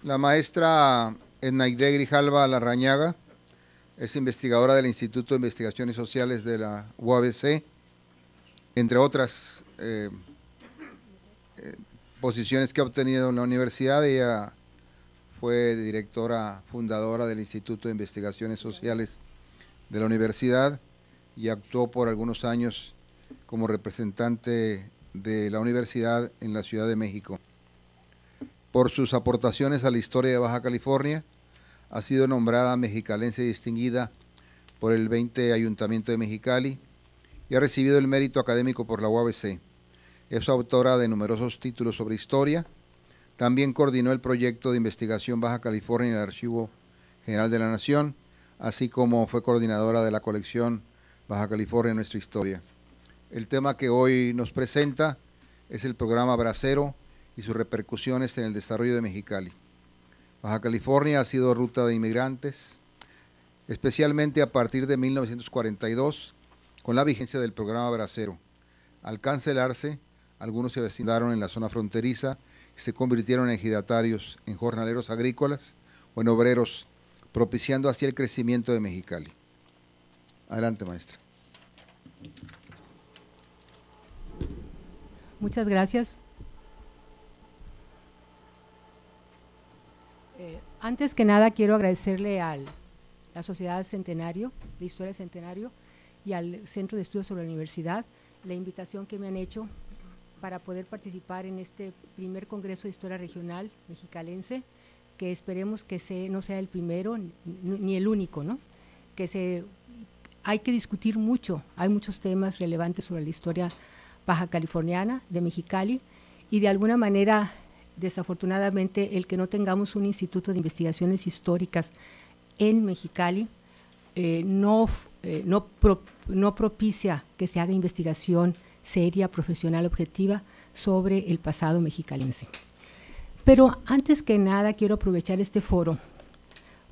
La maestra Ednaide Grijalva Larrañaga es investigadora del Instituto de Investigaciones Sociales de la UABC, entre otras posiciones que ha obtenido en la universidad. Ella fue directora fundadora del Instituto de Investigaciones Sociales de la universidad y actuó por algunos años como representante de la universidad en la Ciudad de México. Por sus aportaciones a la historia de Baja California, ha sido nombrada mexicalense distinguida por el 20 Ayuntamiento de Mexicali y ha recibido el mérito académico por la UABC. Es autora de numerosos títulos sobre historia. También coordinó el proyecto de investigación Baja California en el Archivo General de la Nación, así como fue coordinadora de la colección Baja California, Nuestra Historia. El tema que hoy nos presenta es el programa Bracero y sus repercusiones en el desarrollo de Mexicali. Baja California ha sido ruta de inmigrantes, especialmente a partir de 1942, con la vigencia del programa Bracero. Al cancelarse, algunos se avecindaron en la zona fronteriza y se convirtieron en ejidatarios, en jornaleros agrícolas o en obreros, propiciando así el crecimiento de Mexicali. Adelante, maestra. Muchas gracias. Antes que nada quiero agradecerle a la Sociedad Centenario, de Historia Centenario, y al Centro de Estudios sobre la Universidad, la invitación que me han hecho para poder participar en este primer Congreso de Historia Regional Mexicalense, que esperemos que no sea el primero ni el único, ¿no? Hay que discutir mucho, hay muchos temas relevantes sobre la historia baja californiana de Mexicali, y de alguna manera, desafortunadamente, el que no tengamos un instituto de investigaciones históricas en Mexicali no propicia que se haga investigación seria, profesional, objetiva sobre el pasado mexicalense. Pero antes que nada quiero aprovechar este foro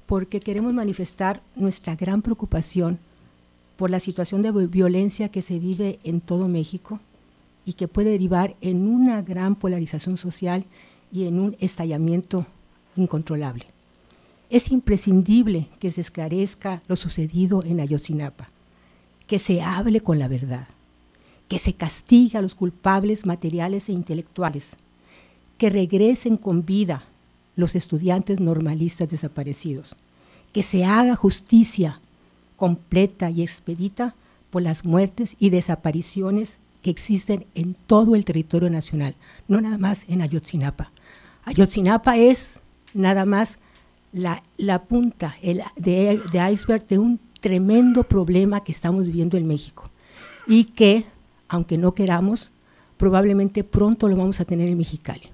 porque queremos manifestar nuestra gran preocupación por la situación de violencia que se vive en todo México y que puede derivar en una gran polarización social y en un estallamiento incontrolable. Es imprescindible que se esclarezca lo sucedido en Ayotzinapa, que se hable con la verdad, que se castigue a los culpables materiales e intelectuales, que regresen con vida los estudiantes normalistas desaparecidos, que se haga justicia completa y expedita por las muertes y desapariciones que existen en todo el territorio nacional, no nada más en Ayotzinapa. Ayotzinapa es nada más la punta de iceberg de un tremendo problema que estamos viviendo en México y que, aunque no queramos, probablemente pronto lo vamos a tener en Mexicali,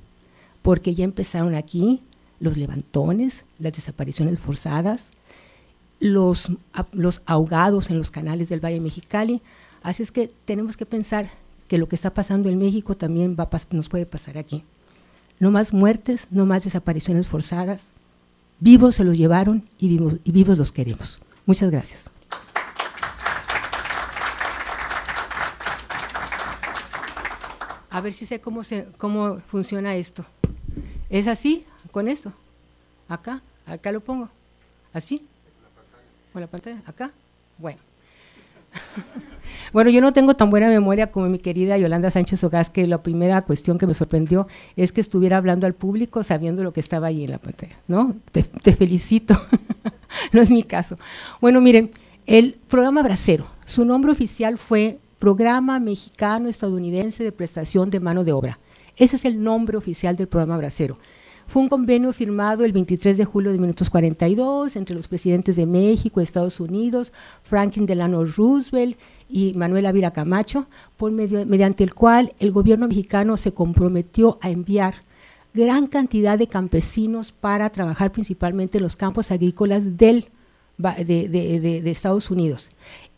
porque ya empezaron aquí los levantones, las desapariciones forzadas, los ahogados en los canales del Valle de Mexicali. Así es que tenemos que pensar que lo que está pasando en México también nos puede pasar aquí. No más muertes, no más desapariciones forzadas. Vivos se los llevaron y vivos los queremos. Muchas gracias. A ver si sé cómo funciona esto. ¿Es así? ¿Con esto? Acá lo pongo. ¿Así? ¿Con la pantalla? ¿Acá? Bueno. Bueno, yo no tengo tan buena memoria como mi querida Yolanda Sánchez Ogaz, que la primera cuestión que me sorprendió es que estuviera hablando al público sabiendo lo que estaba ahí en la pantalla, ¿no? Te felicito, no es mi caso. Bueno, miren, el programa Bracero, su nombre oficial fue Programa Mexicano-Estadounidense de Prestación de Mano de Obra. Ese es el nombre oficial del programa Bracero. Fue un convenio firmado el 23 de julio de 1942 entre los presidentes de México, Estados Unidos, Franklin Delano Roosevelt y Manuel Ávila Camacho, mediante el cual el gobierno mexicano se comprometió a enviar gran cantidad de campesinos para trabajar principalmente en los campos agrícolas de Estados Unidos.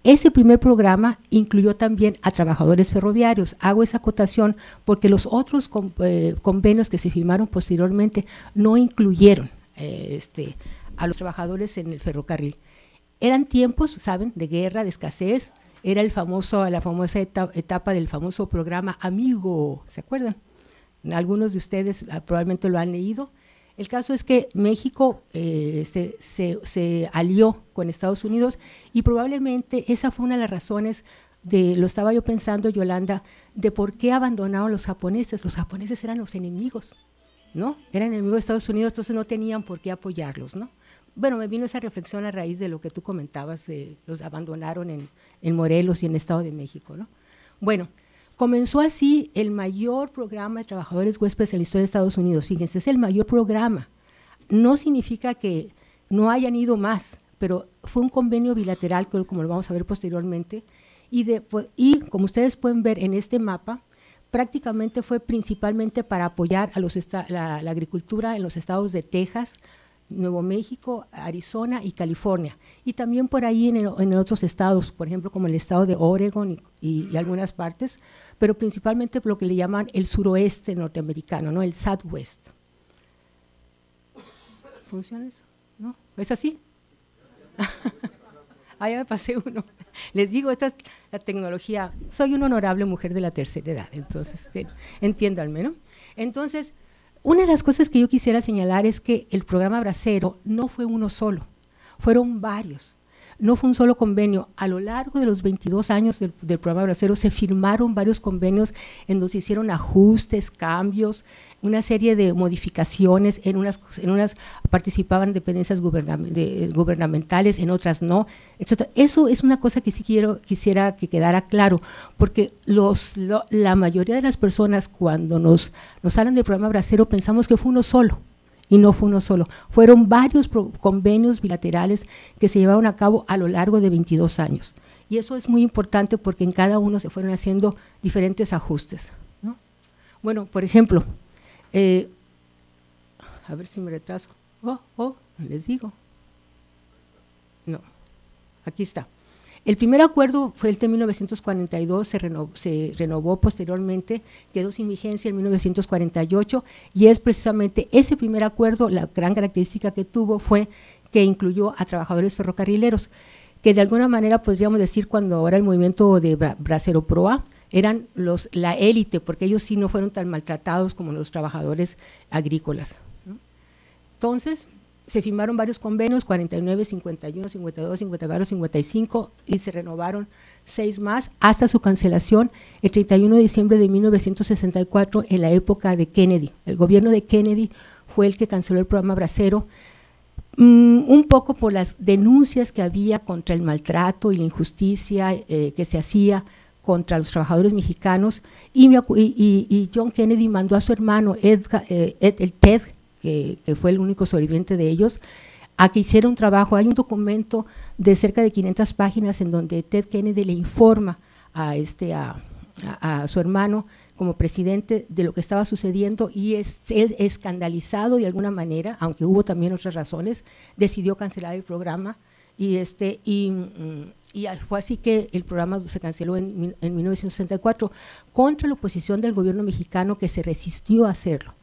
Ese primer programa incluyó también a trabajadores ferroviarios. Hago esa acotación porque los otros convenios que se firmaron posteriormente no incluyeron a los trabajadores en el ferrocarril. Eran tiempos, ¿saben?, de guerra, de escasez. Era la famosa etapa del famoso programa Amigo, ¿se acuerdan? Algunos de ustedes probablemente lo han leído. El caso es que México se alió con Estados Unidos y probablemente esa fue una de las razones lo estaba yo pensando, Yolanda, de por qué abandonaron los japoneses. Los japoneses eran los enemigos, ¿no? Eran enemigos de Estados Unidos, entonces no tenían por qué apoyarlos, ¿no? Bueno, me vino esa reflexión a raíz de lo que tú comentabas, de los abandonaron en Morelos y en el Estado de México, ¿no? Bueno, comenzó así el mayor programa de trabajadores huéspedes en la historia de Estados Unidos. Fíjense, es el mayor programa. No significa que no hayan ido más, pero fue un convenio bilateral, como lo vamos a ver posteriormente, y como ustedes pueden ver en este mapa, prácticamente fue principalmente para apoyar a la agricultura en los estados de Texas, Nuevo México, Arizona y California, y también por ahí en otros estados, por ejemplo, como el estado de Oregon y algunas partes, pero principalmente por lo que le llaman el suroeste norteamericano, ¿no? El Southwest. ¿Funciona eso? ¿No? ¿Es así? Ah, ya me pasé uno. Les digo, esta es la tecnología. Soy una honorable mujer de la tercera edad, entonces, entiéndanme, ¿no? Entonces, una de las cosas que yo quisiera señalar es que el programa Bracero no fue uno solo, fueron varios. No fue un solo convenio. A lo largo de los 22 años del programa Bracero se firmaron varios convenios en donde se hicieron ajustes, cambios, una serie de modificaciones, en unas participaban dependencias gubernamentales, en otras no, etc. Eso es una cosa que sí quisiera que quedara claro, porque la mayoría de las personas cuando nos hablan del programa Bracero pensamos que fue uno solo. Y no fue uno solo, fueron varios convenios bilaterales que se llevaron a cabo a lo largo de 22 años. Y eso es muy importante porque en cada uno se fueron haciendo diferentes ajustes, ¿no? Bueno, por ejemplo, a ver si me retraso. Les digo. No, aquí está. El primer acuerdo fue el de 1942, se renovó posteriormente, quedó sin vigencia en 1948, y es precisamente ese primer acuerdo, la gran característica que tuvo fue que incluyó a trabajadores ferrocarrileros, que de alguna manera podríamos decir cuando ahora el movimiento de Bracero Proa eran la élite, porque ellos sí no fueron tan maltratados como los trabajadores agrícolas, ¿no? Entonces, se firmaron varios convenios, 49, 51, 52, 54, 55, y se renovaron 6 más hasta su cancelación el 31 de diciembre de 1964 en la época de Kennedy. El gobierno de Kennedy fue el que canceló el programa Bracero, un poco por las denuncias que había contra el maltrato y la injusticia que se hacía contra los trabajadores mexicanos, y John Kennedy mandó a su hermano el Ted, que fue el único sobreviviente de ellos, a que hiciera un trabajo. Hay un documento de cerca de 500 páginas en donde Ted Kennedy le informa a su hermano como presidente de lo que estaba sucediendo, y él, escandalizado de alguna manera, aunque hubo también otras razones, decidió cancelar el programa, y fue así que el programa se canceló en 1964 contra la oposición del gobierno mexicano, que se resistió a hacerlo.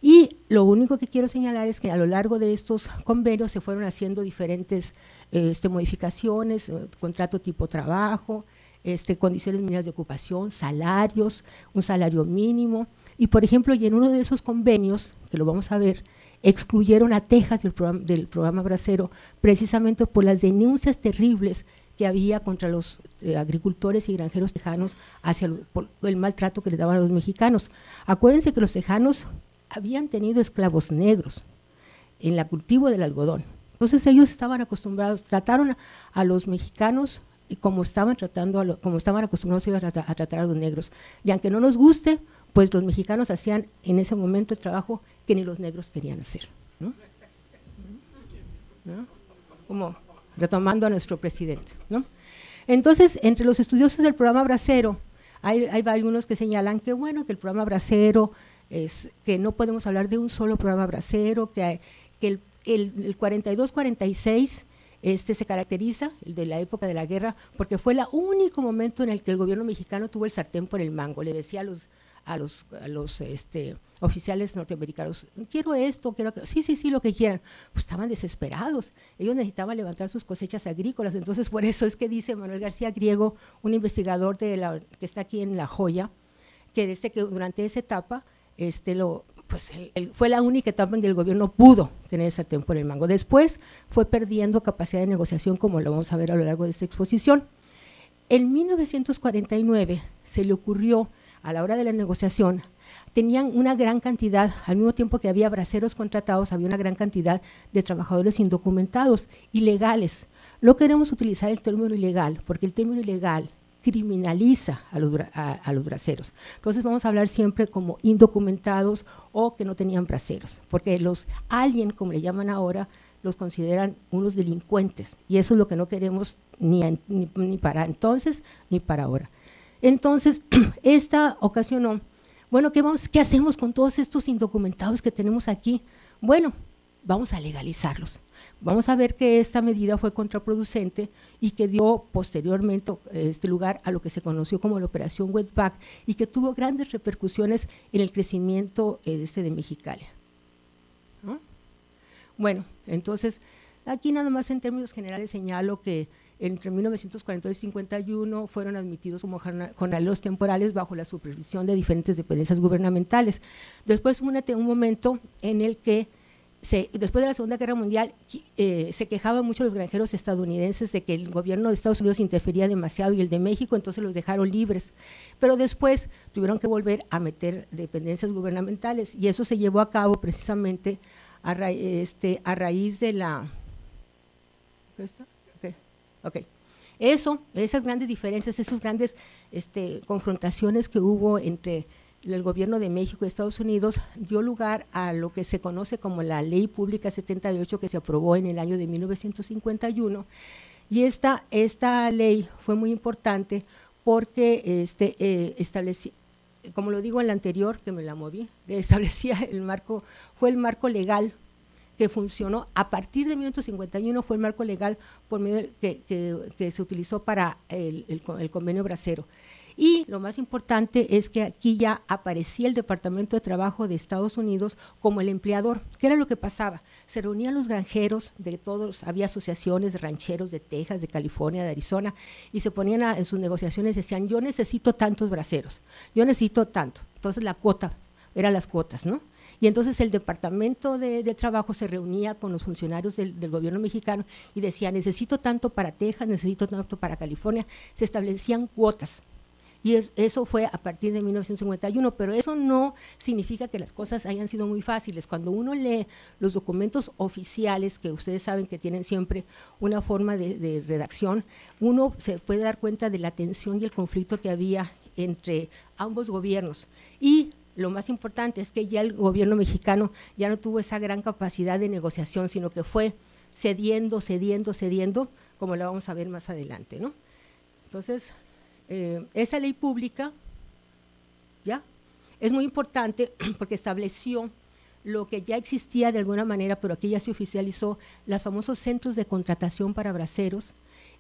Y lo único que quiero señalar es que a lo largo de estos convenios se fueron haciendo diferentes modificaciones, contrato tipo trabajo, condiciones mínimas de ocupación, salarios, un salario mínimo. Y por ejemplo, y en uno de esos convenios, que lo vamos a ver, excluyeron a Texas del programa Bracero precisamente por las denuncias terribles que había contra los agricultores y granjeros tejanos por el maltrato que les daban a los mexicanos. Acuérdense que los tejanos habían tenido esclavos negros en el cultivo del algodón. Entonces ellos estaban acostumbrados, trataron a los mexicanos como estaban acostumbrados a tratar a los negros. Y aunque no nos guste, pues los mexicanos hacían en ese momento el trabajo que ni los negros querían hacer, ¿no? ¿No? Como retomando a nuestro presidente, ¿no? Entonces, entre los estudiosos del programa Bracero, hay algunos que señalan que bueno, que el programa Bracero es que no podemos hablar de un solo programa Bracero, que el 42-46 se caracteriza, el de la época de la guerra, porque fue el único momento en el que el gobierno mexicano tuvo el sartén por el mango. Le decía a los oficiales norteamericanos, quiero esto, quiero aquello. Sí, lo que quieran. Pues estaban desesperados, ellos necesitaban levantar sus cosechas agrícolas. Entonces por eso es que dice Manuel García Griego, un investigador que está aquí en La Joya, que durante esa etapa pues fue la única etapa en que el gobierno pudo tener ese sartén por el mango. Después fue perdiendo capacidad de negociación, como lo vamos a ver a lo largo de esta exposición. En 1949 se le ocurrió, a la hora de la negociación, tenían una gran cantidad, al mismo tiempo que había braceros contratados, había una gran cantidad de trabajadores indocumentados, ilegales. No queremos utilizar el término ilegal, porque el término ilegal criminaliza a los braceros. Entonces vamos a hablar siempre como indocumentados o que no tenían braceros, porque los alien, como le llaman ahora, los consideran unos delincuentes, y eso es lo que no queremos ni para entonces ni para ahora. Entonces, esta ocasionó, bueno, ¿qué hacemos con todos estos indocumentados que tenemos aquí? Bueno, vamos a legalizarlos. Vamos a ver que esta medida fue contraproducente y que dio posteriormente lugar a lo que se conoció como la Operación Wetback y que tuvo grandes repercusiones en el crecimiento de Mexicali, ¿no? Bueno, entonces, aquí nada más en términos generales señalo que entre 1942 y 51 fueron admitidos como jornaleros temporales bajo la supervisión de diferentes dependencias gubernamentales. Después hubo un momento en el que después de la Segunda Guerra Mundial se quejaban mucho los granjeros estadounidenses de que el gobierno de Estados Unidos interfería demasiado y el de México, entonces los dejaron libres. Pero después tuvieron que volver a meter dependencias gubernamentales y eso se llevó a cabo precisamente a raíz de la… Okay. Esas grandes diferencias, esas grandes confrontaciones que hubo entre el gobierno de México y Estados Unidos dio lugar a lo que se conoce como la Ley Pública 78 que se aprobó en el año de 1951 y esta ley fue muy importante porque establecía, como lo digo en la anterior, que me la moví, establecía fue el marco legal que funcionó a partir de 1951, fue el marco legal por medio que se utilizó para el convenio bracero. Y lo más importante es que aquí ya aparecía el Departamento de Trabajo de Estados Unidos como el empleador. ¿Qué era lo que pasaba? Se reunían los granjeros de todos, había asociaciones de rancheros de Texas, de California, de Arizona, y se ponían en sus negociaciones, decían, yo necesito tantos braceros, yo necesito tanto. Entonces la cuota, eran las cuotas, ¿no? Y entonces el Departamento de Trabajo se reunía con los funcionarios del gobierno mexicano y decía, necesito tanto para Texas, necesito tanto para California, se establecían cuotas. Y eso fue a partir de 1951, pero eso no significa que las cosas hayan sido muy fáciles. Cuando uno lee los documentos oficiales, que ustedes saben que tienen siempre una forma de redacción, uno se puede dar cuenta de la tensión y el conflicto que había entre ambos gobiernos. Y lo más importante es que ya el gobierno mexicano ya no tuvo esa gran capacidad de negociación, sino que fue cediendo, como lo vamos a ver más adelante, ¿no? Entonces, esa ley pública ya es muy importante porque estableció lo que ya existía de alguna manera, pero aquí ya se oficializó, los famosos centros de contratación para braceros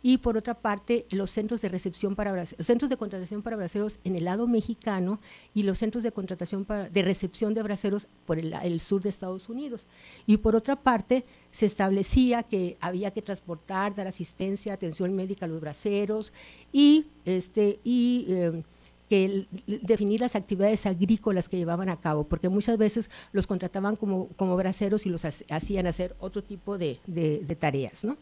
y por otra parte los centros de recepción para braceros, centros de contratación para braceros en el lado mexicano y los centros de contratación de recepción de braceros por el sur de Estados Unidos. Y por otra parte se establecía que había que transportar, dar asistencia, atención médica a los braceros y definir las actividades agrícolas que llevaban a cabo, porque muchas veces los contrataban como braceros y los hacían hacer otro tipo de tareas, ¿no?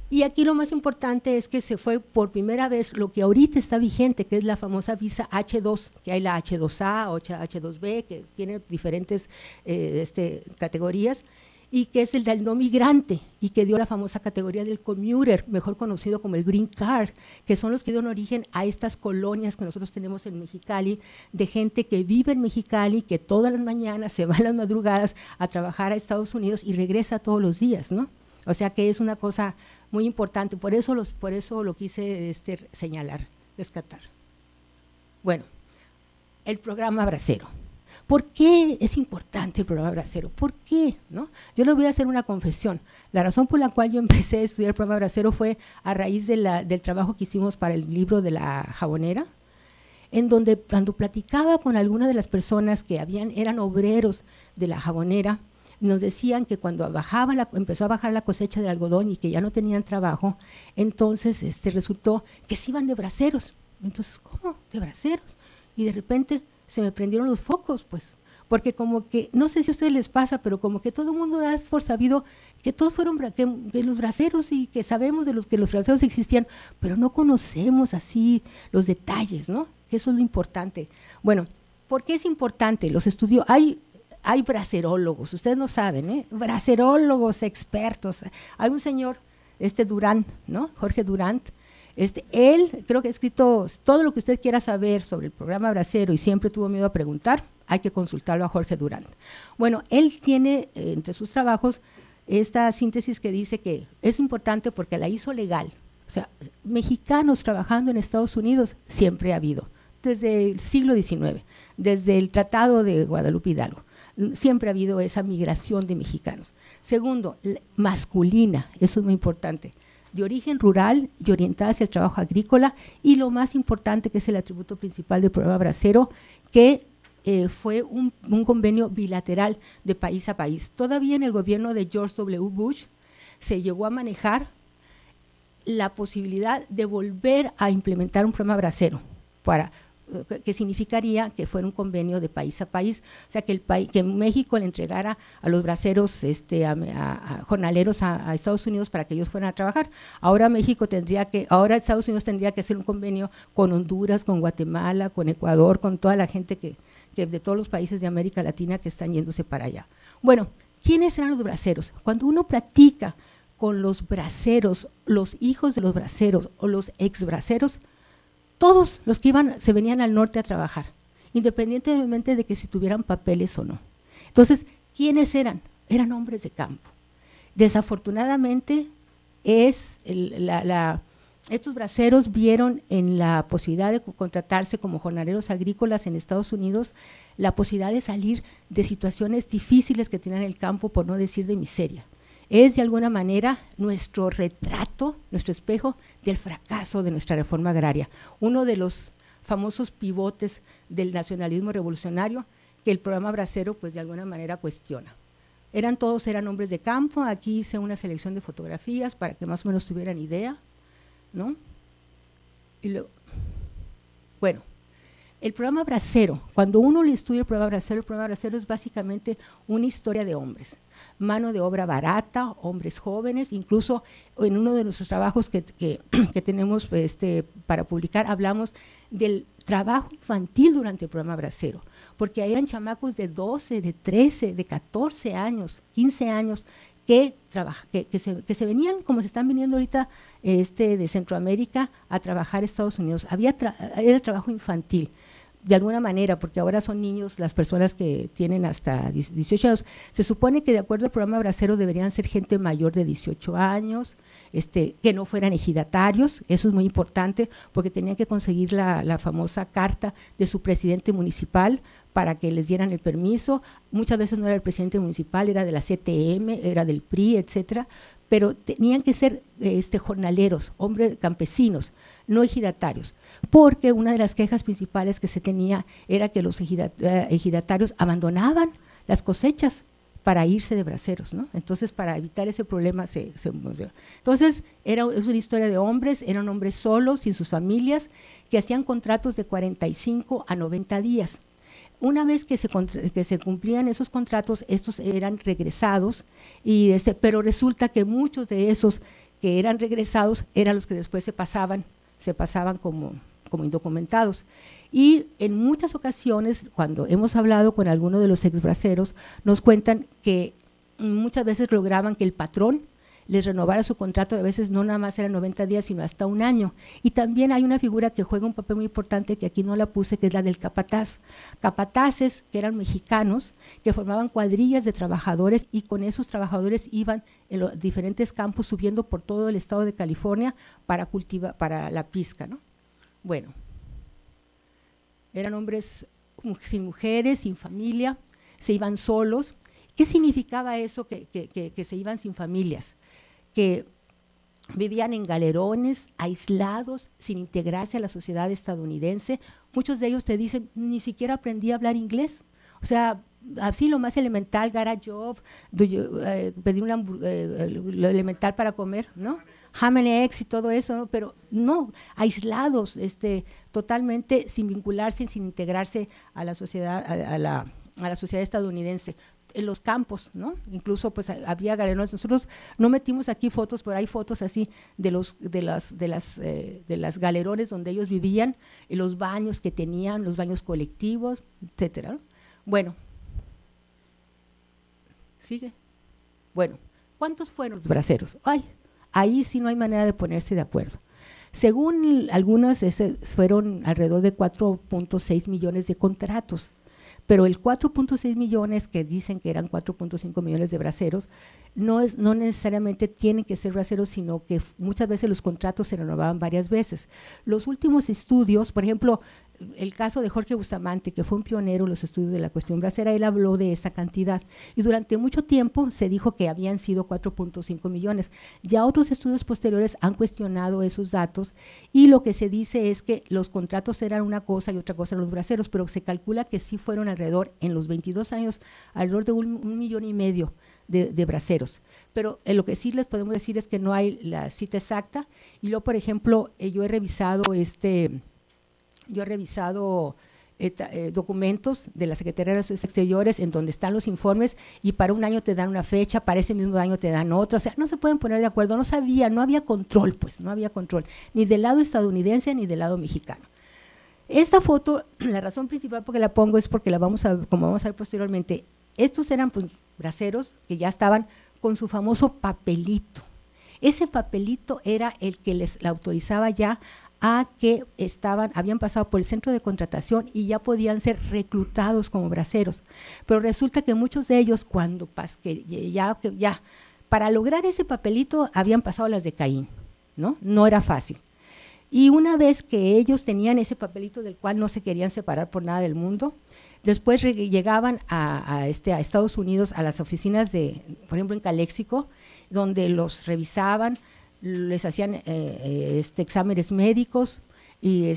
Y aquí lo más importante es que se fue por primera vez lo que ahorita está vigente, que es la famosa visa H2, que hay la H2A o H2B, que tiene diferentes categorías, y que es el del no migrante, y que dio la famosa categoría del commuter, mejor conocido como el green card, que son los que dieron origen a estas colonias que nosotros tenemos en Mexicali, de gente que vive en Mexicali, que todas las mañanas se va a las madrugadas a trabajar a Estados Unidos y regresa todos los días, ¿no? O sea que es una cosa muy importante, por eso lo quise señalar, rescatar. Bueno, el programa bracero. ¿Por qué es importante el programa bracero? ¿Por qué? ¿No? Yo les voy a hacer una confesión. La razón por la cual yo empecé a estudiar el programa bracero fue a raíz del trabajo que hicimos para el libro de la jabonera, en donde cuando platicaba con algunas de las personas que eran obreros de la jabonera, nos decían que cuando empezó a bajar la cosecha del algodón y que ya no tenían trabajo, entonces resultó que se iban de braceros. Entonces, ¿cómo? ¿De braceros? Y de repente se me prendieron los focos, pues, porque como que, no sé si a ustedes les pasa, pero como que todo el mundo da por sabido que todos fueron que los braceros y que sabemos que los braceros existían, pero no conocemos así los detalles, ¿no? Eso es lo importante. Bueno, ¿por qué es importante? Los estudios, hay bracerólogos, ustedes no saben, ¿eh? Bracerólogos expertos. Hay un señor, Durant, ¿no? Jorge Durant. Él creo que ha escrito todo lo que usted quiera saber sobre el programa bracero y siempre tuvo miedo a preguntar, hay que consultarlo a Jorge Durant. Bueno, él tiene entre sus trabajos esta síntesis que dice que es importante porque la hizo legal. O sea, mexicanos trabajando en Estados Unidos siempre ha habido, desde el siglo XIX, desde el Tratado de Guadalupe Hidalgo. Siempre ha habido esa migración de mexicanos. Segundo, masculina, eso es muy importante, de origen rural y orientada hacia el trabajo agrícola, y lo más importante, que es el atributo principal del programa bracero, que fue un convenio bilateral de país a país. Todavía en el gobierno de George W. Bush se llegó a manejar la posibilidad de volver a implementar un programa bracero, que significaría que fuera un convenio de país a país, o sea, que México le entregara a los braceros a jornaleros a Estados Unidos para que ellos fueran a trabajar. Ahora Estados Unidos tendría que hacer un convenio con Honduras, con Guatemala, con Ecuador, con toda la gente que de todos los países de América Latina que están yéndose para allá. Bueno, ¿quiénes eran los braceros? Cuando uno platica con los braceros, los hijos de los braceros o los exbraceros, todos los que se venían al norte a trabajar, independientemente de que si tuvieran papeles o no. Entonces, ¿quiénes eran? Eran hombres de campo. Desafortunadamente, estos braceros vieron en la posibilidad de contratarse como jornaleros agrícolas en Estados Unidos la posibilidad de salir de situaciones difíciles que tenían el campo, por no decir de miseria. Es de alguna manera nuestro retrato, nuestro espejo del fracaso de nuestra reforma agraria. Uno de los famosos pivotes del nacionalismo revolucionario que el programa bracero pues de alguna manera cuestiona. Todos eran hombres de campo. Aquí hice una selección de fotografías para que más o menos tuvieran idea, ¿no? Y luego, bueno, el programa bracero, cuando uno le estudia el programa bracero es básicamente una historia de hombres, mano de obra barata, hombres jóvenes. Incluso en uno de nuestros trabajos que tenemos para publicar, hablamos del trabajo infantil durante el programa bracero, porque ahí eran chamacos de 12, de 13, de 14 años, 15 años, que se venían, como se están viniendo ahorita de Centroamérica, a trabajar a Estados Unidos. Era trabajo infantil, de alguna manera, porque ahora son niños las personas que tienen hasta 18 años. Se supone que de acuerdo al programa bracero deberían ser gente mayor de 18 años, que no fueran ejidatarios. Eso es muy importante, porque tenían que conseguir la famosa carta de su presidente municipal para que les dieran el permiso. Muchas veces no era el presidente municipal, era de la CTM, era del PRI, etcétera, pero tenían que ser jornaleros, hombres campesinos, no ejidatarios, porque una de las quejas principales que se tenía era que los ejidatarios abandonaban las cosechas para irse de braceros, ¿no? Entonces, para evitar ese problema entonces, es una historia de hombres, eran hombres solos, sin sus familias, que hacían contratos de 45 a 90 días. Una vez que se cumplían esos contratos, estos eran regresados, pero resulta que muchos de esos que eran regresados eran los que después se pasaban como indocumentados. Y en muchas ocasiones, cuando hemos hablado con alguno de los exbraceros, nos cuentan que muchas veces lograban que el patrón les renovara su contrato. A veces no nada más eran 90 días, sino hasta un año. Y también hay una figura que juega un papel muy importante, que aquí no la puse, que es la del capataz. Capataces que eran mexicanos, que formaban cuadrillas de trabajadores, y con esos trabajadores iban en los diferentes campos, subiendo por todo el estado de California para la pizca, ¿no? Bueno, eran hombres sin mujeres, sin familia, se iban solos. ¿Qué significaba eso, que se iban sin familias? Que vivían en galerones, aislados, sin integrarse a la sociedad estadounidense. Muchos de ellos te dicen, ni siquiera aprendí a hablar inglés. O sea, así lo más elemental, got a job, pedí lo elemental para comer, ¿no? Ham and eggs y todo eso, ¿no? Pero no, aislados, totalmente sin vincularse, sin integrarse a la sociedad, a la sociedad estadounidense en los campos, ¿no? Incluso pues había galerones. Nosotros no metimos aquí fotos, pero hay fotos así de las galerones donde ellos vivían, y los baños que tenían, los baños colectivos, etcétera, ¿no? Bueno, sigue. Bueno, ¿cuántos fueron los braceros? Ay, ahí sí no hay manera de ponerse de acuerdo. Según algunas, fueron alrededor de 4.6 millones de contratos, pero el 4.6 millones que dicen que eran 4.5 millones de braceros, no necesariamente tienen que ser braceros, sino que muchas veces los contratos se renovaban varias veces. Los últimos estudios, por ejemplo, el caso de Jorge Bustamante, que fue un pionero en los estudios de la cuestión bracera, él habló de esa cantidad y durante mucho tiempo se dijo que habían sido 4.5 millones. Ya otros estudios posteriores han cuestionado esos datos y lo que se dice es que los contratos eran una cosa y otra cosa eran los braceros, pero se calcula que sí fueron alrededor, en los 22 años, alrededor de 1,5 millones de braceros. Pero lo que sí les podemos decir es que no hay la cita exacta. Y luego, por ejemplo, yo he revisado documentos de la Secretaría de Relaciones Exteriores en donde están los informes y para un año te dan una fecha, para ese mismo año te dan otra, o sea, no se pueden poner de acuerdo, no había control, pues, no había control, ni del lado estadounidense ni del lado mexicano. Esta foto, la razón principal por que la pongo es porque como vamos a ver posteriormente, estos eran pues braceros que ya estaban con su famoso papelito. Ese papelito era el que les la autorizaba ya a que habían pasado por el centro de contratación y ya podían ser reclutados como braceros. Pero resulta que muchos de ellos, para lograr ese papelito habían pasado las de Caín, ¿no? No era fácil. Y una vez que ellos tenían ese papelito del cual no se querían separar por nada del mundo, después llegaban a Estados Unidos, a las oficinas por ejemplo en Caléxico, donde los revisaban, les hacían exámenes médicos y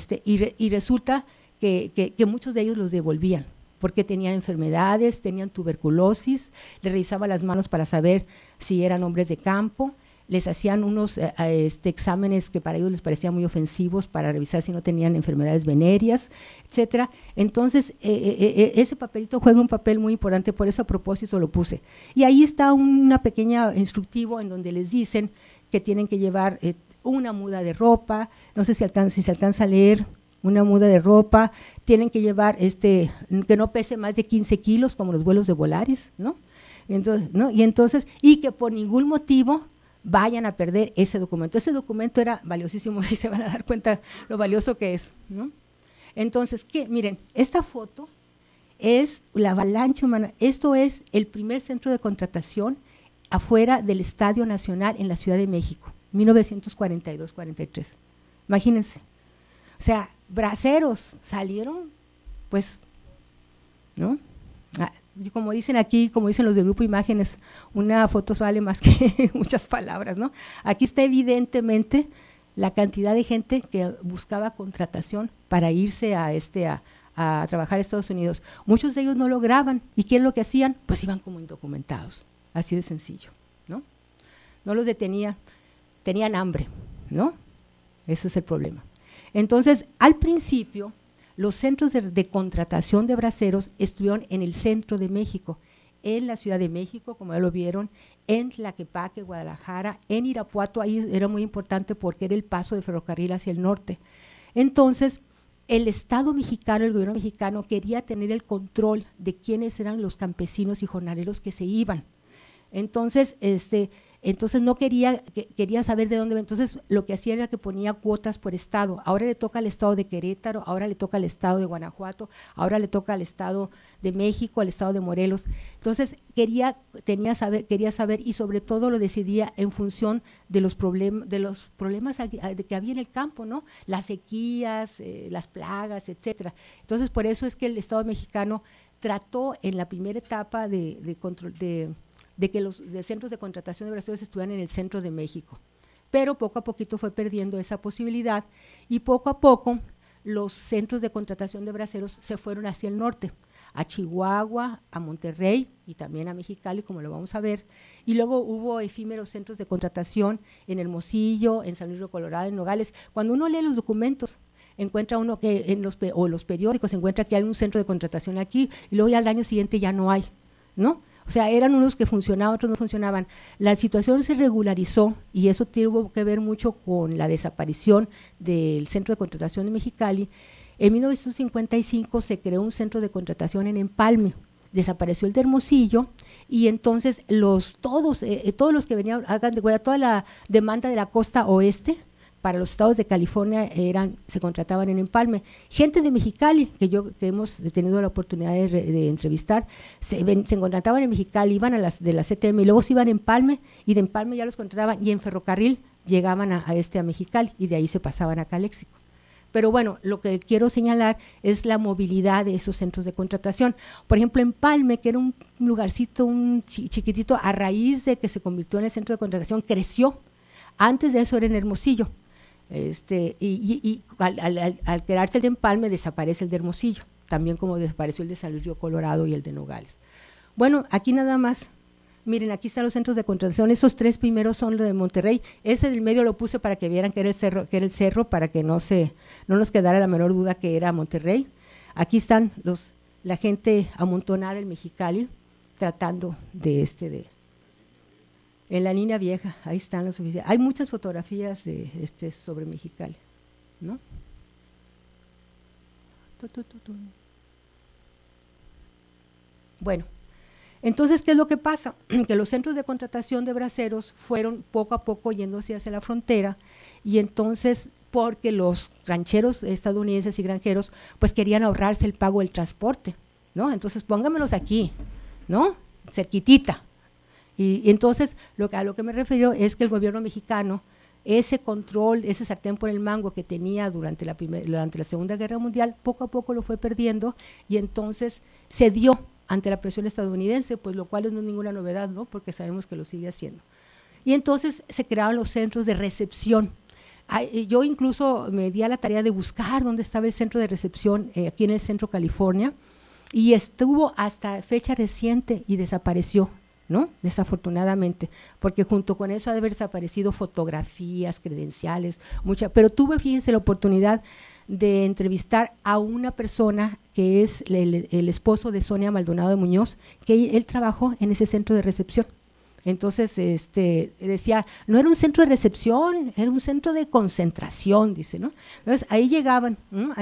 resulta que muchos de ellos los devolvían porque tenían enfermedades, tenían tuberculosis, les revisaban las manos para saber si eran hombres de campo, les hacían unos exámenes que para ellos les parecían muy ofensivos para revisar si no tenían enfermedades venéreas, etcétera. Entonces, ese papelito juega un papel muy importante, por eso a propósito lo puse. Y ahí está una pequeña instructivo en donde les dicen que tienen que llevar una muda de ropa, no sé si se alcanza a leer, una muda de ropa, tienen que llevar que no pese más de 15 kilos como los vuelos de Volaris, ¿no? Y que por ningún motivo vayan a perder ese documento. Ese documento era valiosísimo y se van a dar cuenta lo valioso que es, ¿no? Entonces, miren, esta foto es la avalancha humana. Esto es el primer centro de contratación afuera del Estadio Nacional en la Ciudad de México, 1942-43. Imagínense. O sea, braceros salieron, pues, ¿no? Y como dicen aquí, como dicen los del Grupo Imágenes, una foto vale más que muchas palabras, ¿no? Aquí está evidentemente la cantidad de gente que buscaba contratación para irse a trabajar a Estados Unidos. Muchos de ellos no lograban. ¿Y qué es lo que hacían? Pues iban como indocumentados, así de sencillo, ¿no? No los detenía, tenían hambre, ¿no? Ese es el problema. Entonces, al principio, los centros de contratación de braceros estuvieron en el centro de México, en la Ciudad de México, como ya lo vieron, en Tlaquepaque, Guadalajara, en Irapuato. Ahí era muy importante porque era el paso de ferrocarril hacia el norte. Entonces, el Estado mexicano, el gobierno mexicano, quería tener el control de quiénes eran los campesinos y jornaleros que se iban. Entonces, no quería saber de dónde. Entonces, lo que hacía era que ponía cuotas por estado. Ahora le toca al estado de Querétaro, ahora le toca al estado de Guanajuato, ahora le toca al estado de México, al estado de Morelos. Entonces, quería saber y sobre todo lo decidía en función de los problemas que había en el campo, ¿no? Las sequías, las plagas, etcétera. Entonces, por eso es que el Estado mexicano trató en la primera etapa de control de que los centros de contratación de braceros estuvieran en el centro de México. Pero poco a poquito fue perdiendo esa posibilidad y poco a poco los centros de contratación de braceros se fueron hacia el norte, a Chihuahua, a Monterrey y también a Mexicali, como lo vamos a ver. Y luego hubo efímeros centros de contratación en Hermosillo, en San Luis Río Colorado, en Nogales. Cuando uno lee los documentos, encuentra uno que en los periódicos se encuentra que hay un centro de contratación aquí, y luego ya al año siguiente ya no hay, ¿no? O sea, eran unos que funcionaban, otros no funcionaban. La situación se regularizó y eso tuvo que ver mucho con la desaparición del centro de contratación de Mexicali. En 1955 se creó un centro de contratación en Empalme, desapareció el de Hermosillo, y entonces todos los que venían, hagan de cuenta, toda la demanda de la costa oeste para los estados de California se contrataban en Empalme. Gente de Mexicali, que hemos tenido la oportunidad de entrevistar, se contrataban en Mexicali, iban de la CTM y luego se iban a Empalme, y de Empalme ya los contrataban, y en ferrocarril llegaban a Mexicali, y de ahí se pasaban a Caléxico. Pero bueno, lo que quiero señalar es la movilidad de esos centros de contratación. Por ejemplo, Empalme, que era un lugarcito chiquitito, a raíz de que se convirtió en el centro de contratación, creció. Antes de eso era en Hermosillo. Al crearse el de Empalme, desaparece el de Hermosillo, también como desapareció el de San Luis Río Colorado y el de Nogales. Bueno, aquí nada más, miren, aquí están los centros de contratación, esos 3 primeros son los de Monterrey, ese del medio lo puse para que vieran que era el cerro, para que no nos quedara la menor duda que era Monterrey. Aquí están la gente amontonada en Mexicali, tratando en la línea vieja, ahí están los oficiales. Hay muchas fotografías sobre Mexicali, ¿no? Bueno, entonces, ¿qué es lo que pasa? Que los centros de contratación de braceros fueron poco a poco yéndose hacia la frontera, y entonces, porque los rancheros estadounidenses y granjeros, pues querían ahorrarse el pago del transporte, ¿no? Entonces, póngamelos aquí, ¿no? Cerquitita. Y entonces, a lo que me refiero es que el gobierno mexicano, ese control, ese sartén por el mango que tenía durante la Segunda Guerra Mundial, poco a poco lo fue perdiendo, y entonces cedió ante la presión estadounidense, pues lo cual no es ninguna novedad, ¿no? Porque sabemos que lo sigue haciendo. Y entonces se crearon los centros de recepción. Yo incluso me di a la tarea de buscar dónde estaba el centro de recepción aquí en el Centro California, y estuvo hasta fecha reciente y desapareció, ¿no? Desafortunadamente, porque junto con eso ha de haber desaparecido fotografías, credenciales, pero tuve, fíjense, la oportunidad de entrevistar a una persona que es el esposo de Sonia Maldonado de Muñoz, que él trabajó en ese centro de recepción. Entonces, decía, no era un centro de recepción, era un centro de concentración, dice, ¿no? Entonces, ahí llegaban, ¿no?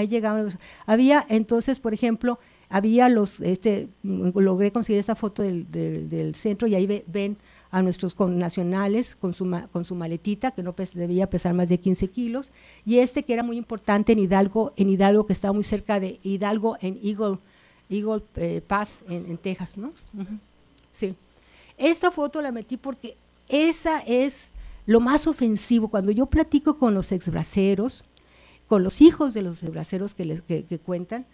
Había, entonces, por ejemplo, había logré conseguir esta foto del centro, y ahí ven a nuestros connacionales con su maletita, que no debía pesar más de 15 kilos, y que era muy importante en Hidalgo, que estaba muy cerca de Hidalgo, en Eagle Pass, en Texas, ¿no? Sí. Esta foto la metí porque esa es lo más ofensivo. Cuando yo platico con los exbraceros, con los hijos de los exbraceros que cuentan,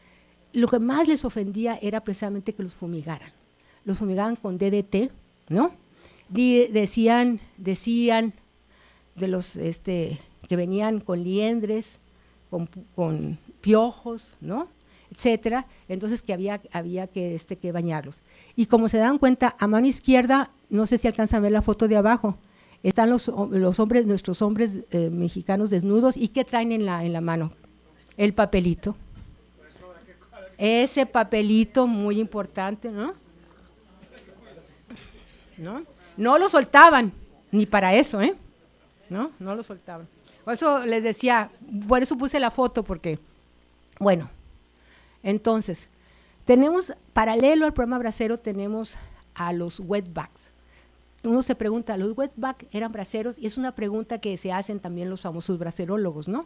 lo que más les ofendía era precisamente que los fumigaran. Los fumigaban con DDT, ¿no? Decían de los que venían con liendres, con piojos, ¿no? Etcétera. Entonces que había que bañarlos. Y como se dan cuenta, a mano izquierda, no sé si alcanzan a ver la foto de abajo, están nuestros hombres mexicanos desnudos. ¿Y qué traen en la mano? El papelito. Ese papelito muy importante, ¿no? No lo soltaban, ni para eso, ¿eh? No lo soltaban. Por eso les decía, por eso puse la foto, porque, bueno, entonces, tenemos, paralelo al programa bracero, tenemos a los wetbacks. Uno se pregunta, ¿los wetbacks eran braceros? Y es una pregunta que se hacen también los famosos bracerólogos, ¿no?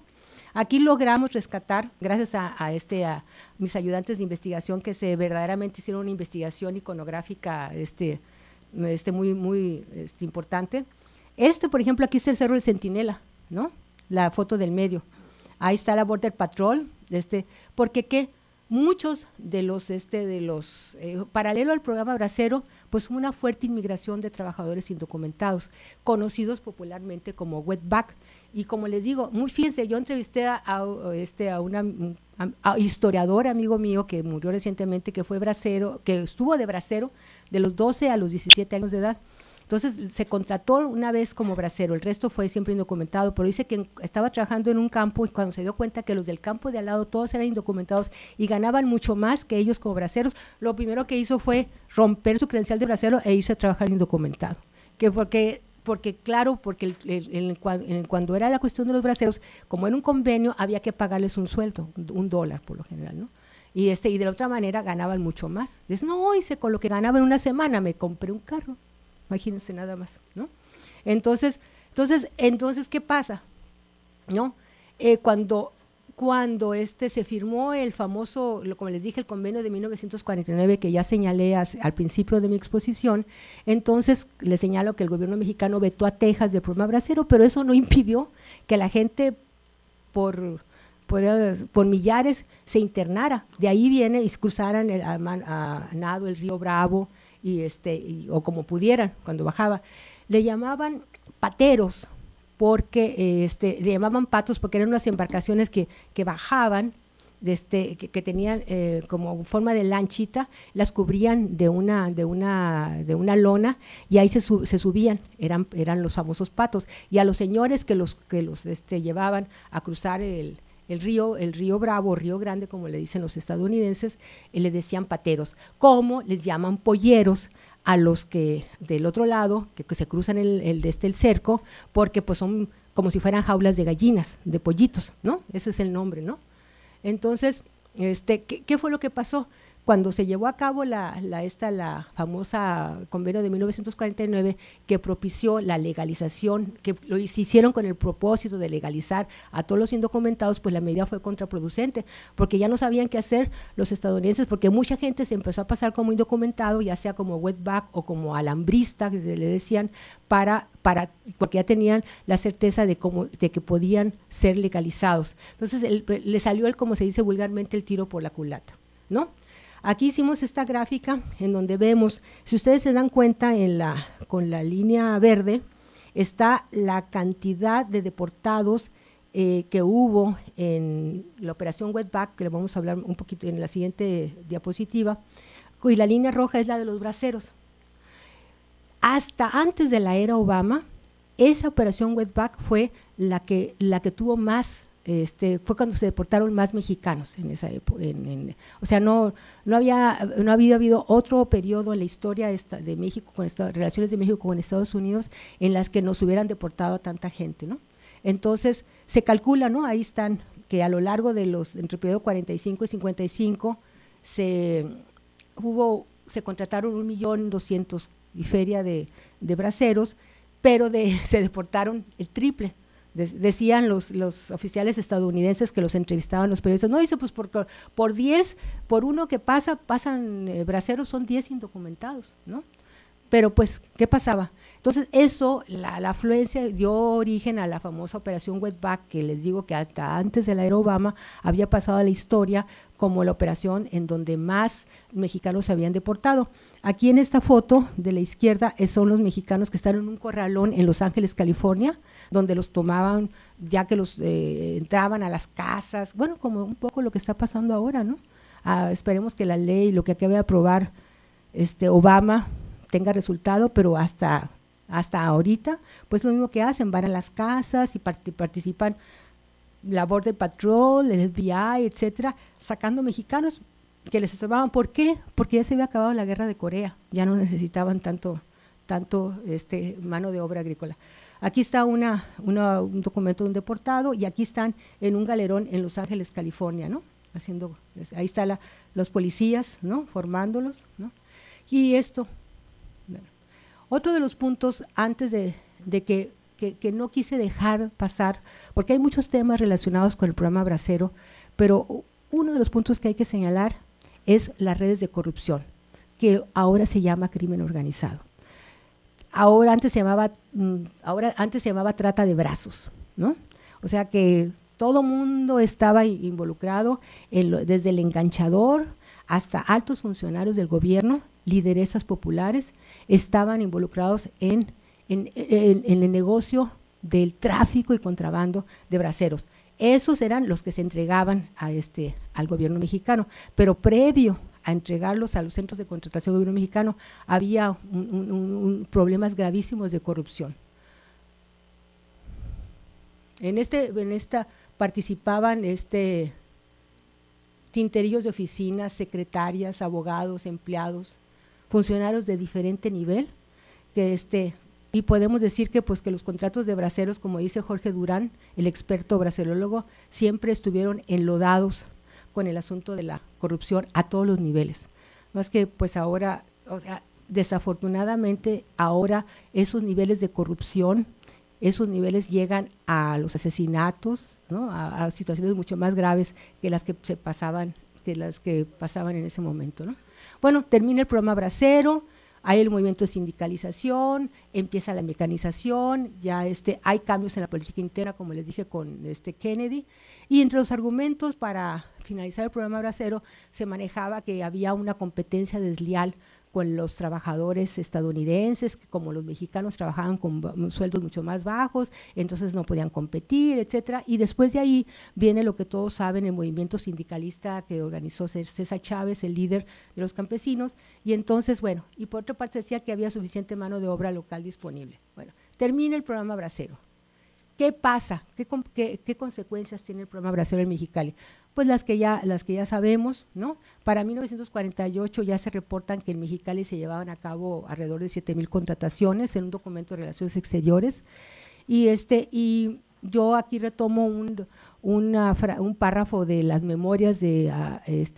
Aquí logramos rescatar, gracias a mis ayudantes de investigación, que verdaderamente hicieron una investigación iconográfica muy importante. Por ejemplo, aquí está el Cerro del Centinela, ¿no? La foto del medio. Ahí está la Border Patrol, porque ¿qué? Muchos de los paralelo al programa bracero, pues una fuerte inmigración de trabajadores indocumentados, conocidos popularmente como wetback. Y como les digo, fíjense, yo entrevisté a un historiador amigo mío que murió recientemente, que fue bracero, que estuvo de bracero de los 12 a los 17 años de edad. Entonces se contrató una vez como bracero, el resto fue siempre indocumentado, pero dice que estaba trabajando en un campo y cuando se dio cuenta que los del campo de al lado todos eran indocumentados y ganaban mucho más que ellos como braceros, lo primero que hizo fue romper su credencial de bracero e irse a trabajar indocumentado. Porque cuando era la cuestión de los braceros, como era un convenio, había que pagarles un sueldo, $1 por lo general, ¿no? Y de la otra manera ganaban mucho más. Dices, no, hice con lo que ganaba en una semana, me compré un carro. Imagínense nada más, ¿no? Entonces, ¿qué pasa? ¿No? Cuando se firmó el famoso, como les dije, el convenio de 1949, que ya señalé al principio de mi exposición, entonces les señalo que el gobierno mexicano vetó a Texas del programa bracero, pero eso no impidió que la gente por millares se internara. De ahí viene y cruzaran a nado el río Bravo, o como pudieran cuando bajaba. Le llamaban pateros, porque le llamaban patos porque eran unas embarcaciones que bajaban, que tenían como forma de lanchita, las cubrían de una lona y ahí se subían, eran los famosos patos, y a los señores que los llevaban a cruzar el río Bravo, Río Grande, como le dicen los estadounidenses, le decían pateros, como les llaman polleros a los que del otro lado, que se cruzan el cerco, porque pues son como si fueran jaulas de gallinas, de pollitos, ¿no? Ese es el nombre, ¿no? Entonces, ¿qué fue lo que pasó? Cuando se llevó a cabo la famosa convenio de 1949 que propició la legalización, que se hicieron con el propósito de legalizar a todos los indocumentados, pues la medida fue contraproducente, porque ya no sabían qué hacer los estadounidenses, porque mucha gente se empezó a pasar como indocumentado, ya sea como wetback o como alambrista, que le decían, porque ya tenían la certeza de que podían ser legalizados. Entonces le salió, como se dice vulgarmente, el tiro por la culata, ¿no? Aquí hicimos esta gráfica en donde vemos, si ustedes se dan cuenta, con la línea verde, está la cantidad de deportados que hubo en la operación Wetback, que le vamos a hablar un poquito en la siguiente diapositiva, y la línea roja es la de los braceros. Hasta antes de la era Obama, esa operación Wetback fue la que tuvo más, fue cuando se deportaron más mexicanos en esa época. O sea, no había habido otro periodo en la historia de México, relaciones de México con Estados Unidos, en las que nos hubieran deportado a tanta gente, ¿no? Entonces, se calcula, ¿no? Ahí están, que a lo largo de entre el periodo 45 y 55 se contrataron 1,200,000 y feria de braceros, pero se deportaron el triple. Decían los oficiales estadounidenses que los entrevistaban los periodistas, no, dice, pues por uno que pasan braceros, son 10 indocumentados, ¿no? Pero pues, ¿qué pasaba? Entonces la afluencia dio origen a la famosa operación Wetback, que les digo que hasta antes de la era Obama había pasado a la historia como la operación en donde más mexicanos se habían deportado. Aquí en esta foto de la izquierda son los mexicanos que están en un corralón en Los Ángeles, California, donde los tomaban, ya que los entraban a las casas, bueno, como un poco lo que está pasando ahora, ¿no? Esperemos que la ley, lo que acabe de aprobar Obama, tenga resultado, pero hasta ahorita, pues lo mismo que hacen, van a las casas y participan la Border Patrol, el FBI, etcétera, sacando mexicanos que les estorbaban. ¿Por qué? Porque ya se había acabado la guerra de Corea, ya no necesitaban tanto mano de obra agrícola. Aquí está un documento de un deportado y aquí están en un galerón en Los Ángeles, California, ¿no? Ahí están los policías, ¿no? Formándolos, ¿no? Y bueno, otro de los puntos antes de que no quise dejar pasar, porque hay muchos temas relacionados con el programa Bracero, pero uno de los puntos que hay que señalar es las redes de corrupción, que ahora se llama crimen organizado. Antes se llamaba trata de brazos, ¿no? O sea que todo mundo estaba involucrado, desde el enganchador hasta altos funcionarios del gobierno, lideresas populares, estaban involucrados en el negocio del tráfico y contrabando de braceros. Esos eran los que se entregaban al gobierno mexicano, pero previo a entregarlos a los centros de contratación del gobierno mexicano, había problemas gravísimos de corrupción. En esta participaban tinterillos de oficinas, secretarias, abogados, empleados, funcionarios de diferente nivel, y podemos decir que los contratos de braceros, como dice Jorge Durán, el experto bracerólogo, siempre estuvieron enlodados con el asunto de la corrupción a todos los niveles. Más que ahora, desafortunadamente ahora esos niveles de corrupción, esos niveles llegan a los asesinatos, ¿no? a situaciones mucho más graves que las que pasaban en ese momento, ¿no? Bueno, termina el programa Bracero, hay el movimiento de sindicalización, empieza la mecanización, ya hay cambios en la política interna, como les dije con Kennedy, y entre los argumentos para finalizar el programa Bracero se manejaba que había una competencia desleal con los trabajadores estadounidenses, que como los mexicanos trabajaban con sueldos mucho más bajos, entonces no podían competir, etcétera. Y después de ahí viene lo que todos saben, el movimiento sindicalista que organizó César Chávez, el líder de los campesinos, y entonces, bueno, y por otra parte decía que había suficiente mano de obra local disponible. Bueno, termina el programa Bracero. ¿Qué pasa? ¿Qué consecuencias tiene el programa Bracero en Mexicali? Pues las que ya sabemos, ¿no? Para 1948 ya se reportan que en Mexicali se llevaban a cabo alrededor de 7,000 contrataciones en un documento de Relaciones Exteriores, y yo aquí retomo un párrafo de las memorias de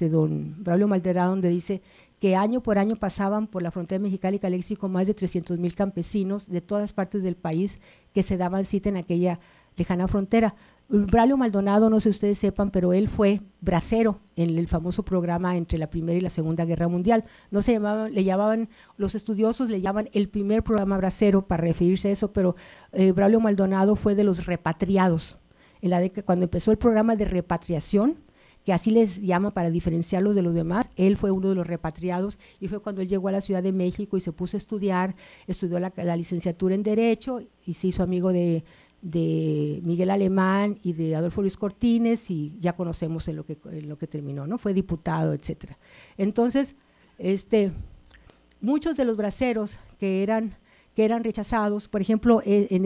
don Braulio Maldonado, donde dice que año por año pasaban por la frontera Mexicali-Calexico más de 300,000 campesinos de todas partes del país que se daban cita en aquella lejana frontera. Braulio Maldonado, no sé si ustedes sepan, pero él fue bracero en el famoso programa entre la Primera y la Segunda Guerra Mundial. No se llamaban, los estudiosos le llaman el primer programa bracero para referirse a eso, pero Braulio Maldonado fue de los repatriados. Cuando empezó el programa de repatriación, que así les llama para diferenciarlos de los demás, él fue uno de los repatriados, y fue cuando él llegó a la Ciudad de México y se puso a estudiar, estudió la licenciatura en Derecho y se hizo amigo de Miguel Alemán y de Adolfo Luis Cortines, y ya conocemos en lo que terminó, ¿no? Fue diputado, etcétera. Entonces, muchos de los braceros que eran rechazados, por ejemplo, en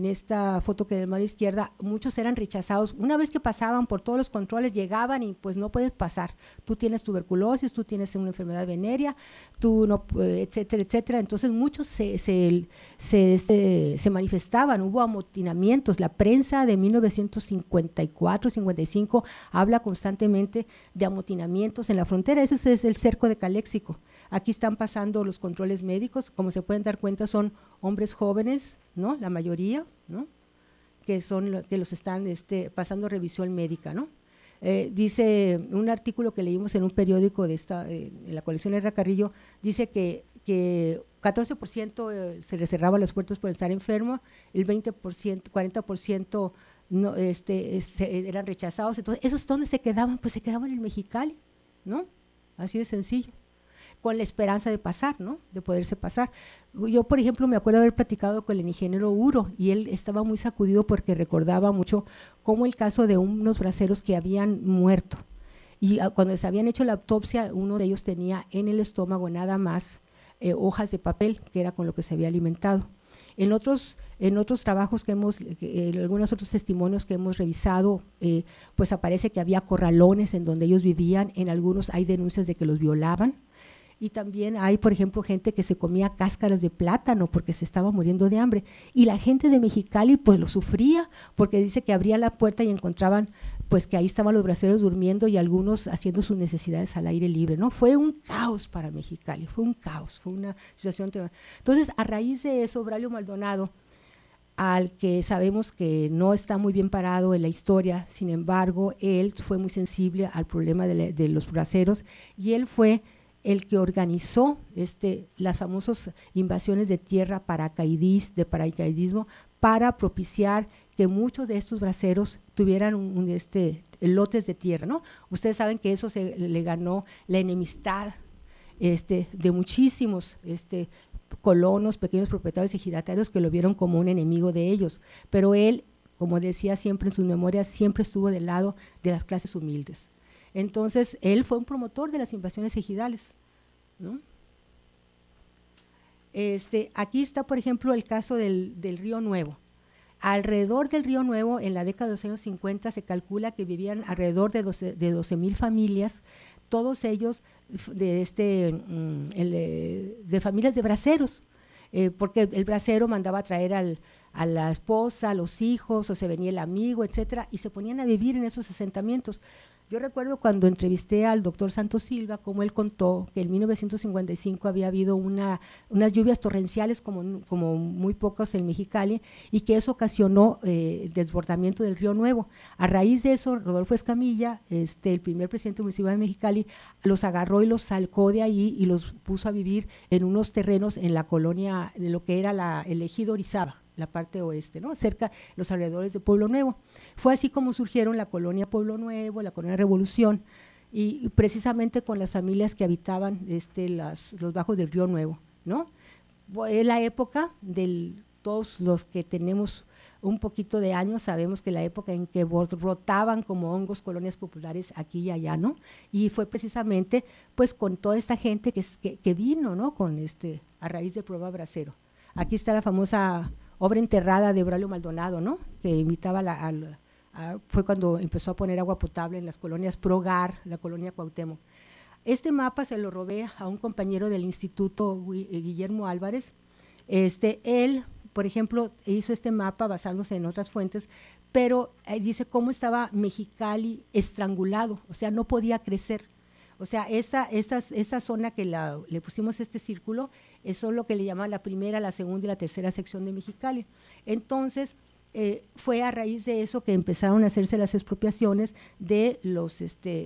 esta foto que de la mano izquierda, muchos eran rechazados. Una vez que pasaban por todos los controles, llegaban y pues no puedes pasar. Tú tienes tuberculosis, tú tienes una enfermedad venérea, tú no, etcétera, etcétera. Entonces muchos se manifestaban, hubo amotinamientos. La prensa de 1954-55 habla constantemente de amotinamientos en la frontera. Ese es el cerco de Caléxico. Aquí están pasando los controles médicos, como se pueden dar cuenta son hombres jóvenes, ¿no? La mayoría, ¿no? Que los están pasando revisión médica, ¿no? Dice un artículo que leímos en un periódico en la colección Herrera Carrillo, dice que 14% se les cerraban las puertas por estar enfermo, el 20%, 40% no, eran rechazados. Entonces, ¿esos dónde se quedaban? Pues se quedaban en Mexicali, ¿no? Así de sencillo, con la esperanza de pasar, ¿no? De poderse pasar. Yo, por ejemplo, me acuerdo haber platicado con el ingeniero Uro, y él estaba muy sacudido porque recordaba mucho cómo el caso de unos braceros que habían muerto, y cuando les habían hecho la autopsia, uno de ellos tenía en el estómago nada más hojas de papel, que era con lo que se había alimentado. En otros trabajos en algunos otros testimonios que hemos revisado, pues aparece que había corralones en donde ellos vivían, en algunos hay denuncias de que los violaban, y también hay, por ejemplo, gente que se comía cáscaras de plátano porque se estaba muriendo de hambre, y la gente de Mexicali pues lo sufría, porque dice que abrían la puerta y encontraban pues que ahí estaban los braceros durmiendo y algunos haciendo sus necesidades al aire libre, ¿no? Fue un caos para Mexicali, fue un caos, fue una situación. Entonces, a raíz de eso, Braulio Maldonado, al que sabemos que no está muy bien parado en la historia, sin embargo, él fue muy sensible al problema de los braceros, y él fue el que organizó las famosas invasiones de tierra de paracaidismo, para propiciar que muchos de estos braceros tuvieran lotes de tierra, ¿no? Ustedes saben que eso le ganó la enemistad de muchísimos colonos, pequeños propietarios ejidatarios, que lo vieron como un enemigo de ellos, pero él, como decía siempre en sus memorias, siempre estuvo del lado de las clases humildes. Entonces, él fue un promotor de las invasiones ejidales, ¿no? Aquí está, por ejemplo, el caso del Río Nuevo. Alrededor del Río Nuevo, en la década de los años 50, se calcula que vivían alrededor de 12,000 familias, todos ellos de familias de braceros, porque el bracero mandaba a traer a la esposa, a los hijos, o se venía el amigo, etcétera, y se ponían a vivir en esos asentamientos. Yo recuerdo cuando entrevisté al doctor Santos Silva, como él contó que en 1955 había habido unas lluvias torrenciales como muy pocas en Mexicali, y que eso ocasionó el desbordamiento del Río Nuevo. A raíz de eso, Rodolfo Escamilla, el primer presidente municipal de Mexicali, los agarró y los sacó de ahí y los puso a vivir en unos terrenos en la colonia, en lo que era el ejido Orizaba, la parte oeste, ¿no? Cerca, los alrededores de Pueblo Nuevo. Fue así como surgieron la colonia Pueblo Nuevo, la colonia Revolución, y precisamente con las familias que habitaban los bajos del Río Nuevo, ¿no? Es la época todos los que tenemos un poquito de años sabemos que la época en que brotaban como hongos colonias populares aquí y allá, ¿no? Y fue precisamente pues con toda esta gente que vino, ¿no? A raíz del programa Bracero. Aquí está la famosa obra enterrada de Braulio Maldonado, ¿no? Que invitaba fue cuando empezó a poner agua potable en las colonias Progar, la colonia Cuauhtémoc. Este mapa se lo robé a un compañero del instituto, Guillermo Álvarez. Él, por ejemplo, hizo este mapa basándose en otras fuentes, pero dice cómo estaba Mexicali estrangulado, o sea, no podía crecer. O sea, esta zona que le pusimos este círculo, eso es lo que le llaman la primera, la segunda y la tercera sección de Mexicali. Entonces, fue a raíz de eso que empezaron a hacerse las expropiaciones de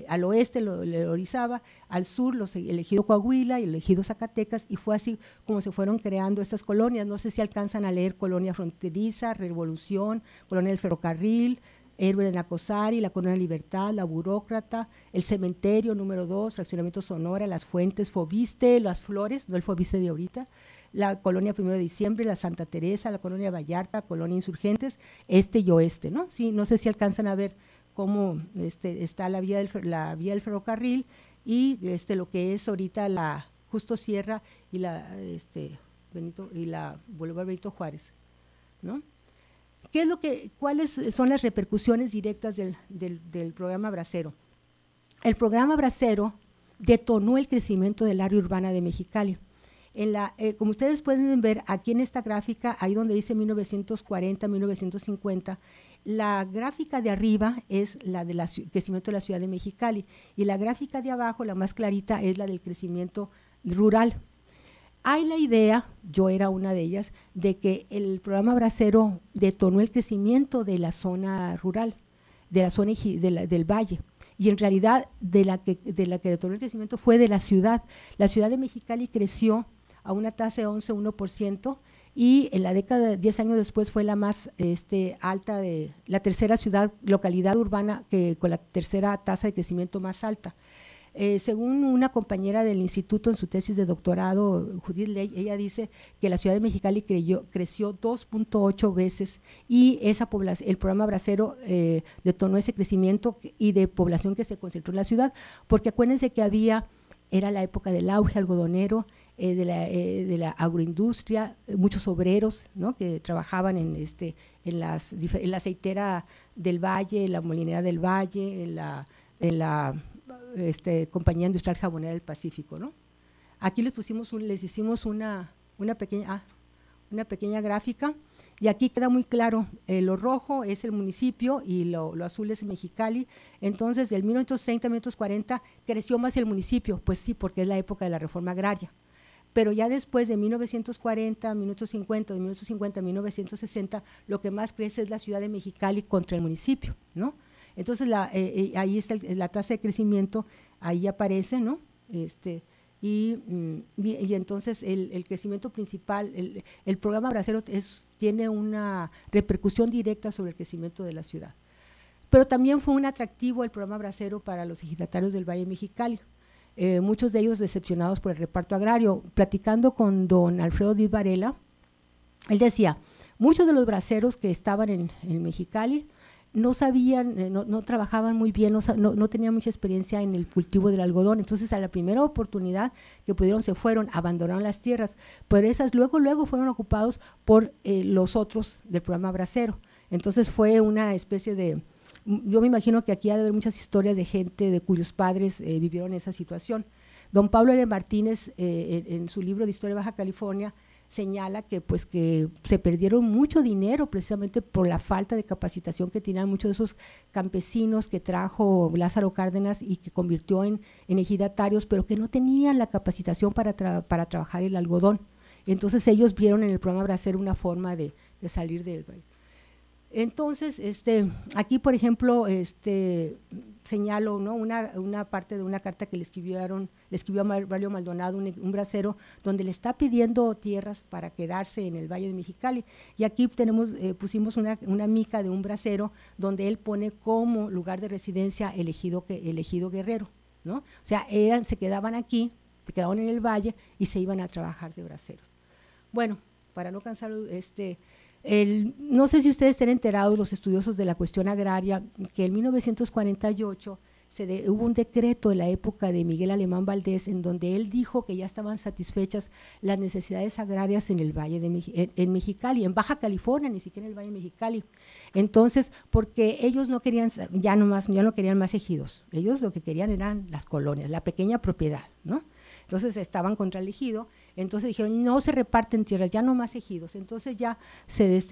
al oeste, el Orizaba, al sur, el ejido Coahuila y el ejido Zacatecas, y fue así como se fueron creando estas colonias. No sé si alcanzan a leer Colonia Fronteriza, Revolución, Colonia del Ferrocarril, Héroe de Nacosari, la Colonia Libertad, la Burócrata, el Cementerio número 2, Fraccionamiento Sonora, Las Fuentes, Fobiste, Las Flores, no el Fobiste de ahorita, la Colonia 1 de Diciembre, la Santa Teresa, la Colonia Vallarta, Colonia Insurgentes, este y oeste, ¿no? Sí, no sé si alcanzan a ver cómo está la vía del ferrocarril y lo que es ahorita la Justo Sierra y la Boulevard Benito Juárez, ¿no? ¿Cuáles son las repercusiones directas del programa Bracero? El programa Bracero detonó el crecimiento del área urbana de Mexicali. Como ustedes pueden ver aquí en esta gráfica, ahí donde dice 1940, 1950, la gráfica de arriba es la del crecimiento de la ciudad de Mexicali y la gráfica de abajo, la más clarita, es la del crecimiento rural. Hay la idea, yo era una de ellas, de que el programa Bracero detonó el crecimiento de la zona rural, de la zona del valle, y en realidad de la que detonó el crecimiento fue de la ciudad. La ciudad de Mexicali creció a una tasa de 11,1% y en la década, 10 años después, fue la más alta, la tercera localidad urbana con la tercera tasa de crecimiento más alta. Según una compañera del instituto en su tesis de doctorado, Judith Ley, ella dice que la ciudad de Mexicali creció 2.8 veces y el programa Bracero detonó ese crecimiento y de población que se concentró en la ciudad, porque acuérdense que era la época del auge algodonero, de la agroindustria, muchos obreros, ¿no? Que trabajaban en la aceitera del Valle, en la molinera del Valle, en la Compañía Industrial Jabonera del Pacífico, ¿no? Aquí les hicimos una pequeña gráfica y aquí queda muy claro, lo rojo es el municipio y lo azul es Mexicali. Entonces, del 1930 a 1940 creció más el municipio, pues sí, porque es la época de la reforma agraria. Pero ya después de 1940, 1950, de 1950 a 1960, lo que más crece es la ciudad de Mexicali contra el municipio, ¿no? Entonces, ahí está la tasa de crecimiento, ahí aparece, ¿no? Y entonces el crecimiento principal, el programa Bracero tiene una repercusión directa sobre el crecimiento de la ciudad. Pero también fue un atractivo el programa Bracero para los ejidatarios del Valle Mexicali. Muchos de ellos decepcionados por el reparto agrario. Platicando con don Alfredo Díaz Varela, él decía, muchos de los braceros que estaban en Mexicali no sabían, no trabajaban muy bien, no tenían mucha experiencia en el cultivo del algodón. Entonces, a la primera oportunidad que pudieron, se fueron, abandonaron las tierras, pero esas luego fueron ocupados por los otros del programa Bracero. Entonces, fue una especie de… Yo me imagino que aquí ha de haber muchas historias de gente de cuyos padres vivieron esa situación. Don Pablo L. Martínez, en su libro de Historia de Baja California, señala que se perdieron mucho dinero precisamente por la falta de capacitación que tenían muchos de esos campesinos que trajo Lázaro Cárdenas y que convirtió en ejidatarios, pero que no tenían la capacitación para trabajar el algodón. Entonces ellos vieron en el programa Bracero una forma de salir del valle. Entonces, aquí, por ejemplo, señalo, ¿no?, una parte de una carta que le escribió a Braulio Maldonado, un bracero, donde le está pidiendo tierras para quedarse en el Valle de Mexicali. Y aquí pusimos una mica de un bracero donde él pone como lugar de residencia el ejido Guerrero, ¿no? O sea, se quedaban aquí, se quedaban en el valle y se iban a trabajar de braceros. Bueno, para no cansar, no sé si ustedes estén enterados, los estudiosos de la cuestión agraria, que en 1948 hubo un decreto en la época de Miguel Alemán Valdés en donde él dijo que ya estaban satisfechas las necesidades agrarias en el Valle en Mexicali, en Baja California, ni siquiera en el Valle de Mexicali. Entonces, porque ellos no querían, ya no querían más ejidos, ellos lo que querían eran las colonias, la pequeña propiedad, ¿no? Entonces estaban contra el ejido, entonces dijeron no se reparten tierras, ya no más ejidos. Entonces ya se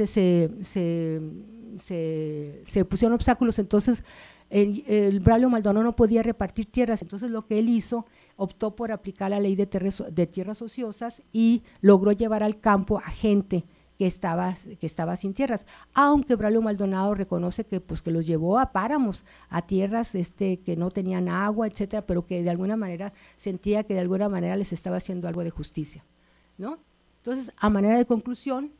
pusieron obstáculos. Entonces el Braulio Maldonado no podía repartir tierras, entonces lo que él hizo, optó por aplicar la ley de tierras ociosas y logró llevar al campo a gente que estaba sin tierras, aunque Braulio Maldonado reconoce que los llevó a páramos, a tierras que no tenían agua, etcétera, pero que de alguna manera sentía que de alguna manera les estaba haciendo algo de justicia, ¿no? Entonces, a manera de conclusión,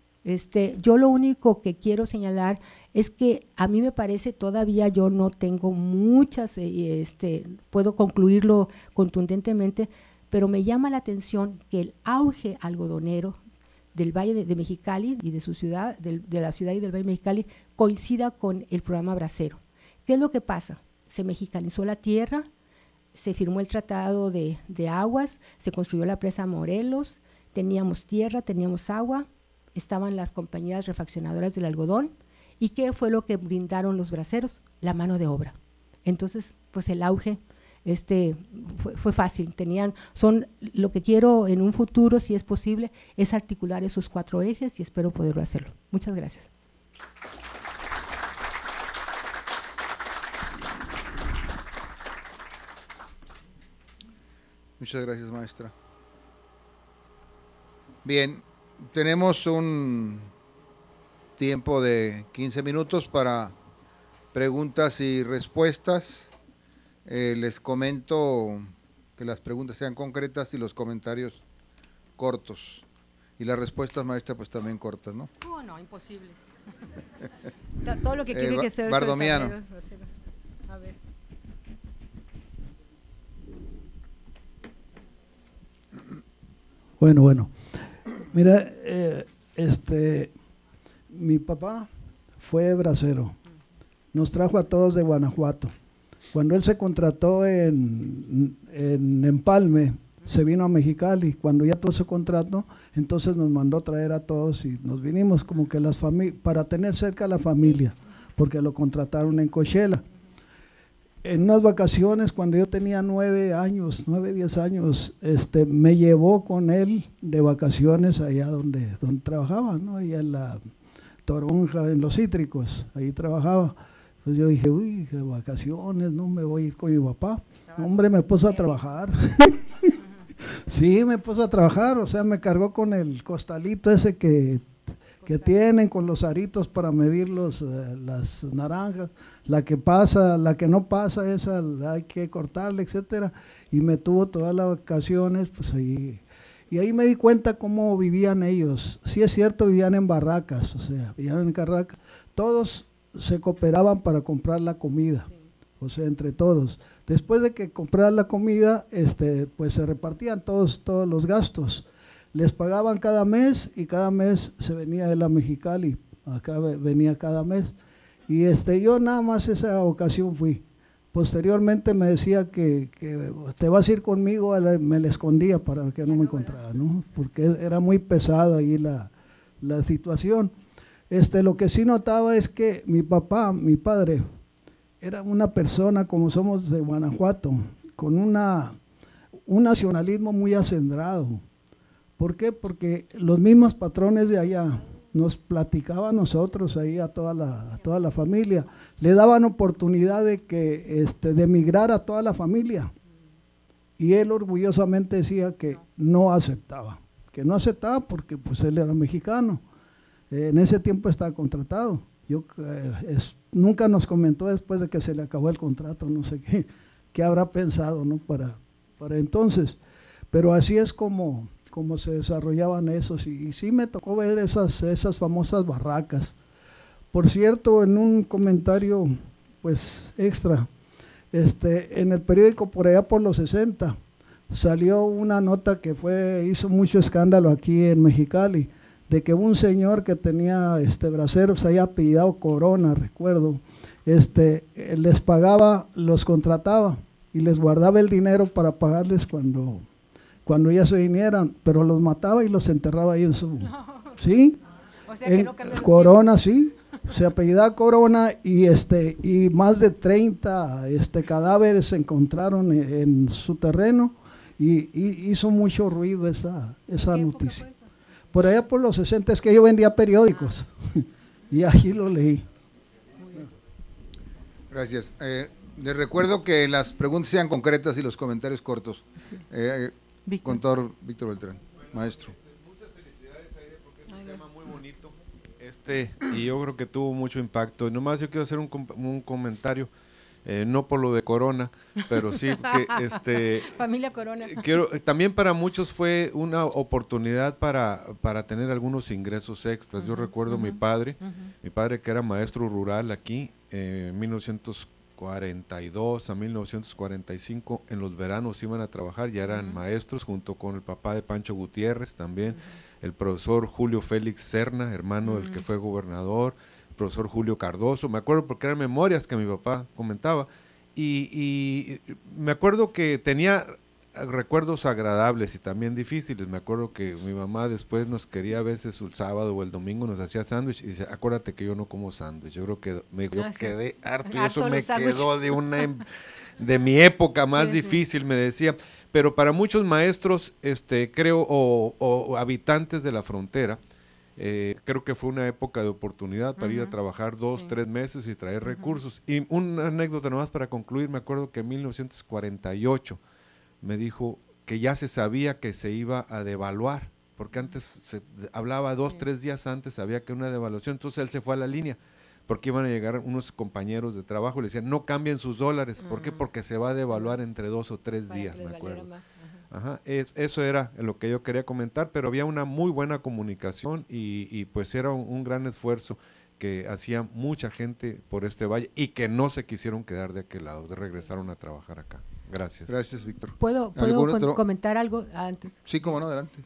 yo lo único que quiero señalar es que a mí me parece, todavía yo no tengo muchas, puedo concluirlo contundentemente, pero me llama la atención que el auge algodonero del Valle de Mexicali y de su ciudad, de la ciudad y del Valle de Mexicali, coincida con el programa Bracero. ¿Qué es lo que pasa? Se mexicanizó la tierra, se firmó el Tratado de Aguas, se construyó la presa Morelos, teníamos tierra, teníamos agua, estaban las compañías refaccionadoras del algodón. ¿Y qué fue lo que brindaron los braceros? La mano de obra. Entonces, el auge fue fácil. Lo que quiero en un futuro, si es posible, es articular esos 4 ejes y espero poderlo hacerlo. Muchas gracias. Muchas gracias, maestra. Bien, tenemos un tiempo de 15 minutos para preguntas y respuestas. Les comento que las preguntas sean concretas y los comentarios cortos. Y las respuestas, maestra, pues también cortas, ¿no? No, imposible. Todo lo que quiere que sea… Bardomiano. A ver. Bueno. Mira, mi papá fue bracero. Nos trajo a todos de Guanajuato. Cuando él se contrató en Empalme, se vino a Mexicali. Cuando ya todo se contrató, entonces nos mandó traer a todos y nos vinimos como que para tener cerca a la familia, porque lo contrataron en Coachella. En unas vacaciones, cuando yo tenía 9, 10 años, me llevó con él de vacaciones allá donde trabajaba, ¿no? Allá en la Toronja, en los cítricos, ahí trabajaba. Pues yo dije, uy, de vacaciones, no me voy a ir con mi papá. Hombre, me puso a trabajar. Sí, me puso a trabajar, o sea, me cargó con el costalito ese que tienen, con los aritos para medir las naranjas. La que pasa, la que no pasa, esa hay que cortarla, etcétera. Y me tuvo todas las vacaciones, pues ahí. Y ahí me di cuenta cómo vivían ellos. Sí es cierto, vivían en barracas, o sea, vivían en barracas. Todos se cooperaban para comprar la comida, sí. O sea, entre todos. Después de que compraran la comida, pues se repartían todos los gastos. Les pagaban cada mes y cada mes se venía de la Mexicali, acá venía cada mes. Y yo nada más esa ocasión fui. Posteriormente me decía que te vas a ir conmigo, me la escondía para que no me encontrara, ¿no? Porque era muy pesada ahí la situación. Lo que sí notaba es que mi padre, era una persona, como somos de Guanajuato, con un nacionalismo muy acendrado. ¿Por qué? Porque los mismos patrones de allá nos platicaban a nosotros, ahí a toda la familia, le daban oportunidad de emigrar a toda la familia. Y él orgullosamente decía que no aceptaba porque pues él era mexicano. En ese tiempo estaba contratado. Nunca nos comentó después de que se le acabó el contrato, no sé qué habrá pensado, ¿no? para entonces. Pero así es como se desarrollaban esos, y sí me tocó ver esas famosas barracas. Por cierto, en un comentario pues extra, en el periódico por allá por los 60 salió una nota que hizo mucho escándalo aquí en Mexicali, de que un señor que tenía braceros ahí apellidado Corona, recuerdo, les pagaba, los contrataba y les guardaba el dinero para pagarles cuando ya se vinieran, pero los mataba y los enterraba ahí en su… No. ¿Sí? O sea que no cambió Corona, sí, se apellidaba Corona, y más de 30 cadáveres se encontraron en su terreno, y hizo mucho ruido esa noticia. Por allá por los 60, es que yo vendía periódicos, y ahí lo leí. Gracias. Les recuerdo que las preguntas sean concretas y los comentarios cortos. Sí. Contador Víctor Beltrán, maestro. Muchas felicidades, Aide, porque es un tema muy bonito, y yo creo que tuvo mucho impacto. Y nomás yo quiero hacer un comentario, no por lo de Corona, pero sí que familia Corona. También para muchos fue una oportunidad para tener algunos ingresos extras. Yo recuerdo mi padre que era maestro rural aquí, en 1942 a 1945, en los veranos iban a trabajar, ya eran maestros, junto con el papá de Pancho Gutiérrez también, el profesor Julio Félix Serna, hermano del que fue gobernador, el profesor Julio Cardoso. Me acuerdo porque eran memorias que mi papá comentaba, y me acuerdo que tenía recuerdos agradables y también difíciles. Me acuerdo que mi mamá después nos quería, a veces el sábado o el domingo nos hacía sándwich, y dice, acuérdate que yo no como sándwich. Yo creo que yo quedé harto, y eso me quedó de mi época más difícil, me decía. Pero para muchos maestros, creo, o habitantes de la frontera, creo que fue una época de oportunidad para ir a trabajar 2-3 meses y traer recursos. Y una anécdota nomás para concluir, me acuerdo que en 1948 me dijo que ya se sabía que se iba a devaluar, porque antes se hablaba 2-3 días antes, sabía que una devaluación. Entonces él se fue a la línea, porque iban a llegar unos compañeros de trabajo y le decían, no cambien sus dólares. ¿Por qué? Porque se va a devaluar entre 2 o 3 días, me acuerdo. Eso era lo que yo quería comentar, pero había una muy buena comunicación, y pues era un gran esfuerzo que hacía mucha gente por este valle, y que no se quisieron quedar de aquel lado, regresaron a trabajar acá. Gracias. Gracias, Víctor. ¿Puedo comentar algo antes? Sí, cómo no, adelante.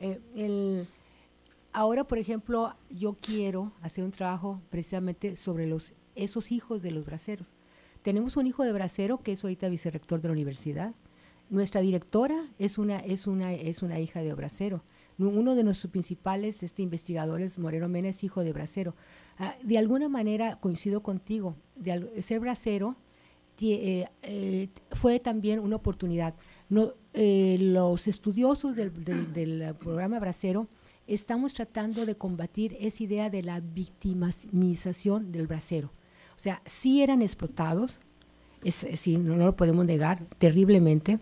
Ahora, por ejemplo, yo quiero hacer un trabajo precisamente sobre esos hijos de los braceros. Tenemos un hijo de bracero que es ahorita vicerrector de la universidad. Nuestra directora es una hija de bracero. Uno de nuestros principales investigadores, Moreno Mena, es hijo de bracero. De alguna manera coincido contigo, ser bracero fue también una oportunidad. Los estudiosos del programa Bracero estamos tratando de combatir esa idea de la victimización del bracero. O sea, sí eran explotados, sí, no lo podemos negar, terriblemente,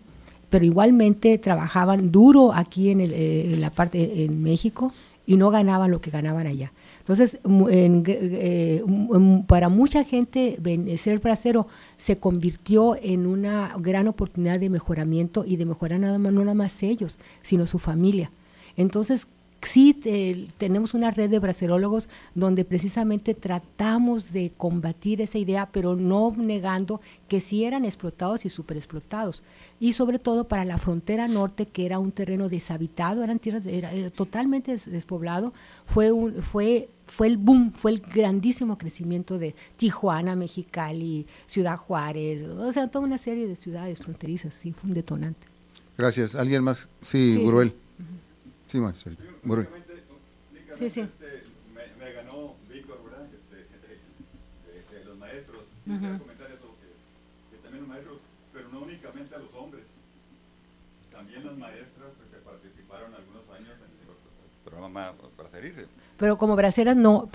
pero igualmente trabajaban duro aquí en la parte en México, y no ganaban lo que ganaban allá. Entonces, para mucha gente, ser bracero se convirtió en una gran oportunidad de mejoramiento, y de mejorar no nada más ellos, sino su familia. Entonces, sí tenemos una red de bracerólogos donde precisamente tratamos de combatir esa idea, pero no negando que sí eran explotados y superexplotados. Y sobre todo para la frontera norte, que era un terreno deshabitado, eran tierras, era totalmente despoblado, fue el boom, fue el grandísimo crecimiento de Tijuana, Mexicali, Ciudad Juárez, o sea, toda una serie de ciudades fronterizas, sí, fue un detonante. Gracias. ¿Alguien más? Sí, Buruel. Sí, maestro. Buruel. Sí. Me ganó Víctor, ¿verdad? De los maestros. Quería comentar eso, que también los maestros, pero no únicamente a los hombres, también las maestras que participaron algunos años en el programa Bracerirse. Pero como braceras no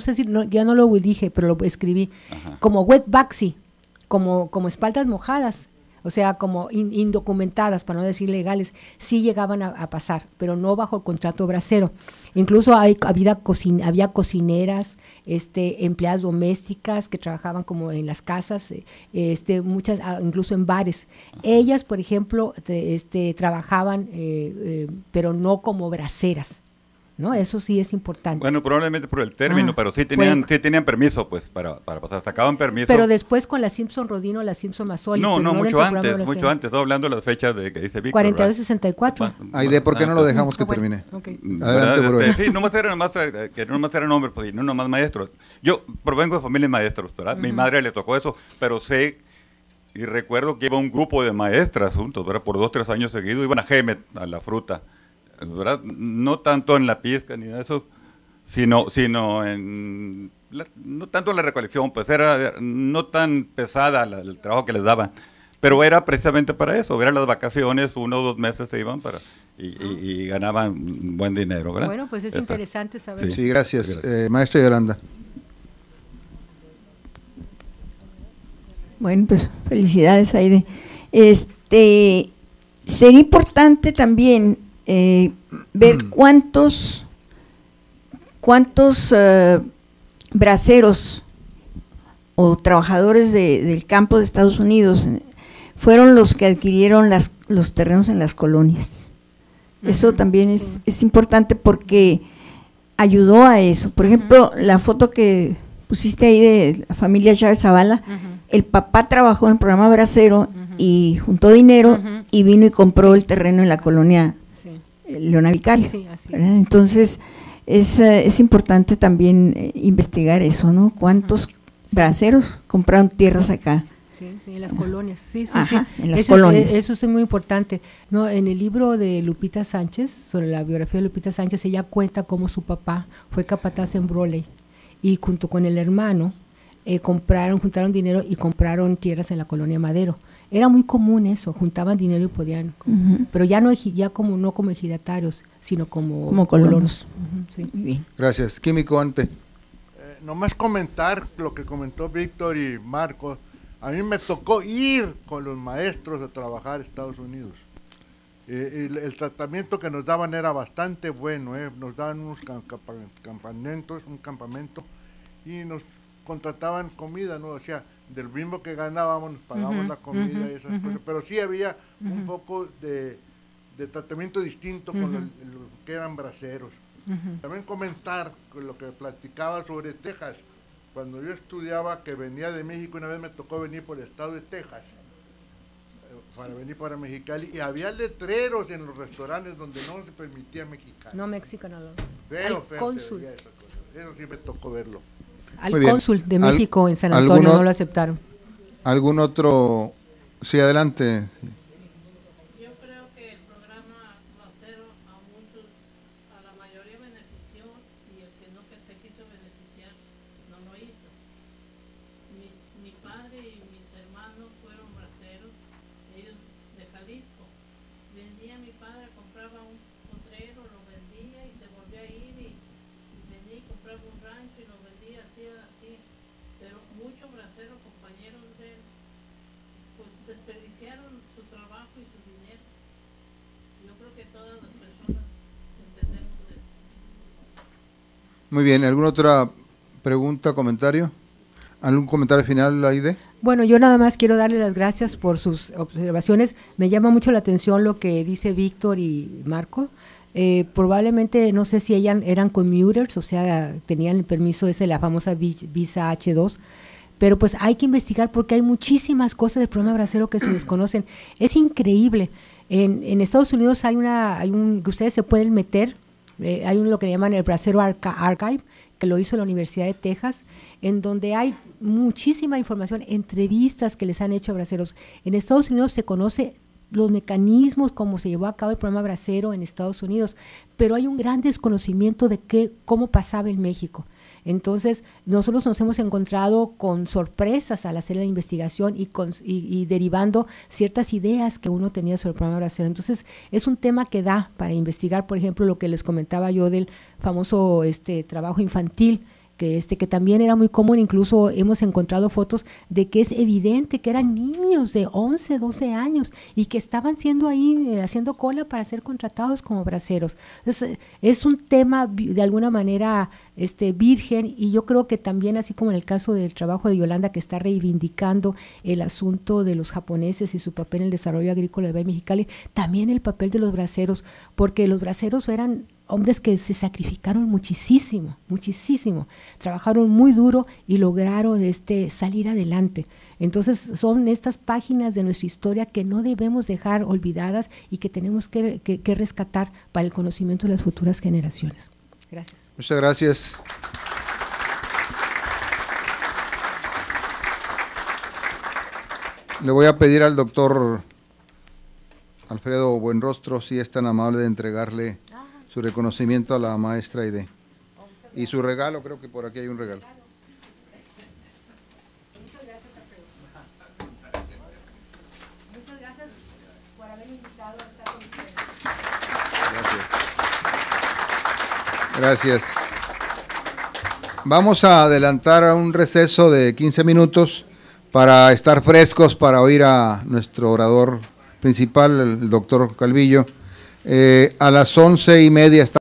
sé si, ya no lo dije, pero lo escribí, como wetbacksy, como espaldas mojadas, o sea, como indocumentadas, para no decir legales, sí llegaban a pasar, pero no bajo el contrato bracero. Incluso había cocineras, empleadas domésticas que trabajaban como en las casas, muchas, incluso en bares. Ellas, por ejemplo, trabajaban, pero no como braceras, ¿no? Eso sí es importante. Bueno, probablemente por el término, pero sí tenían permiso, pues, para pasar, sacaban permiso. Pero después con la Simpson Rodino, la Simpson Mazzoli. No, mucho antes, estoy hablando de las fechas de que dice Víctor. 42-64. Aide, ¿por qué no lo dejamos que termine? Okay. Adelante, Buruel. Sí, que no más eran hombres, pues, y no nomás maestros. Yo provengo de familia de maestros, ¿verdad? Mi madre le tocó eso, pero sé y recuerdo que iba un grupo de maestras juntos, ¿verdad? Por 2-3 años seguidos, iban a Gemet, a la fruta, ¿verdad? No tanto en la pizca ni de eso, sino en no tanto en la recolección, pues era no tan pesada el trabajo que les daban, pero era precisamente para eso, eran las vacaciones, 1 o 2 meses se iban y ganaban buen dinero, ¿verdad? Bueno, pues es interesante saber. Sí, gracias. Maestra Yolanda. Bueno, pues felicidades, Aide. Sería importante también ver cuántos braceros o trabajadores del campo de Estados Unidos fueron los que adquirieron los terrenos en las colonias. Eso también es importante porque ayudó a eso. Por ejemplo, la foto que pusiste ahí de la familia Chávez Zavala, el papá trabajó en el programa bracero y juntó dinero y vino y compró el terreno en la colonia Leona Vicario. Sí, entonces es importante también investigar eso, ¿no? ¿Cuántos braceros compraron tierras acá? Sí, en las colonias, sí. En las colonias. Eso es muy importante. No, en el libro de Lupita Sánchez, sobre la biografía de Lupita Sánchez, ella cuenta cómo su papá fue capataz en Broley y junto con el hermano juntaron dinero y compraron tierras en la colonia Madero. Era muy común eso, juntaban dinero y podían, pero ya no como ejidatarios, sino como colonos. Sí. Muy bien. Gracias. Químico Ante. Nomás comentar lo que comentó Víctor y Marcos. A mí me tocó ir con los maestros a trabajar a Estados Unidos. El tratamiento que nos daban era bastante bueno, nos daban unos un campamento, y nos contrataban comida, ¿no? O sea, del mismo que ganábamos nos pagamos la comida y esas cosas, pero sí había un poco de tratamiento distinto con los que eran braceros. También comentar con lo que platicaba sobre Texas. Cuando yo estudiaba, que venía de México, una vez me tocó venir por el estado de Texas para venir para Mexicali, y había letreros en los restaurantes donde no se permitía mexicano. No mexicano. Feo, cónsul. Eso sí me tocó verlo. Al cónsul de México en San Antonio no lo aceptaron. ¿Algún otro? Sí, adelante. Yo creo que el programa Bracero a la mayoría benefició, y el que no se quiso beneficiar no lo hizo. Mi padre y mis hermanos fueron braceros, ellos de Jalisco. Vendía mi padre, compraba un potrero, lo vendía y se volvía a ir y venía y compraba un rancho y lo vendía así. Pero muchos braceros, compañeros de él, pues desperdiciaron su trabajo y su dinero. Yo creo que todas las personas entendemos eso. Muy bien, ¿alguna otra pregunta, comentario? ¿Algún comentario final, Aide? Bueno, yo nada más quiero darle las gracias por sus observaciones. Me llama mucho la atención lo que dice Víctor y Marco, Probablemente, no sé si eran commuters, o sea, tenían el permiso ese, la famosa visa H2, pero pues hay que investigar porque hay muchísimas cosas del programa Bracero que se desconocen. Es increíble. En Estados Unidos hay que ustedes se pueden meter, hay lo que llaman el Bracero Archive, que lo hizo la Universidad de Texas, en donde hay muchísima información, entrevistas que les han hecho a braceros. En Estados Unidos se conoce los mecanismos, cómo se llevó a cabo el programa Bracero en Estados Unidos, pero hay un gran desconocimiento de cómo pasaba en México. Entonces, nosotros nos hemos encontrado con sorpresas al hacer la investigación y derivando ciertas ideas que uno tenía sobre el programa Bracero. Entonces, es un tema que da para investigar, por ejemplo, lo que les comentaba yo del famoso trabajo infantil, que también era muy común. Incluso hemos encontrado fotos de que es evidente que eran niños de 11, 12 años y que estaban siendo ahí haciendo cola para ser contratados como braceros. Entonces, es un tema de alguna manera virgen, y yo creo que también, así como en el caso del trabajo de Yolanda, que está reivindicando el asunto de los japoneses y su papel en el desarrollo agrícola de Valle Mexicali, también el papel de los braceros, porque los braceros eran hombres que se sacrificaron muchísimo, muchísimo, trabajaron muy duro y lograron salir adelante. Entonces son estas páginas de nuestra historia que no debemos dejar olvidadas y que tenemos que rescatar para el conocimiento de las futuras generaciones. Gracias. Muchas gracias. Le voy a pedir al doctor Alfredo Buenrostro si es tan amable de entregarle su reconocimiento a la maestra Aide. Y su regalo, creo que por aquí hay un regalo. Muchas gracias, Alfredo. Muchas gracias por haberme invitado a estar con ustedes. Gracias. Vamos a adelantar a un receso de 15 minutos para estar frescos para oír a nuestro orador principal, el doctor Calvillo. A las 11:30 está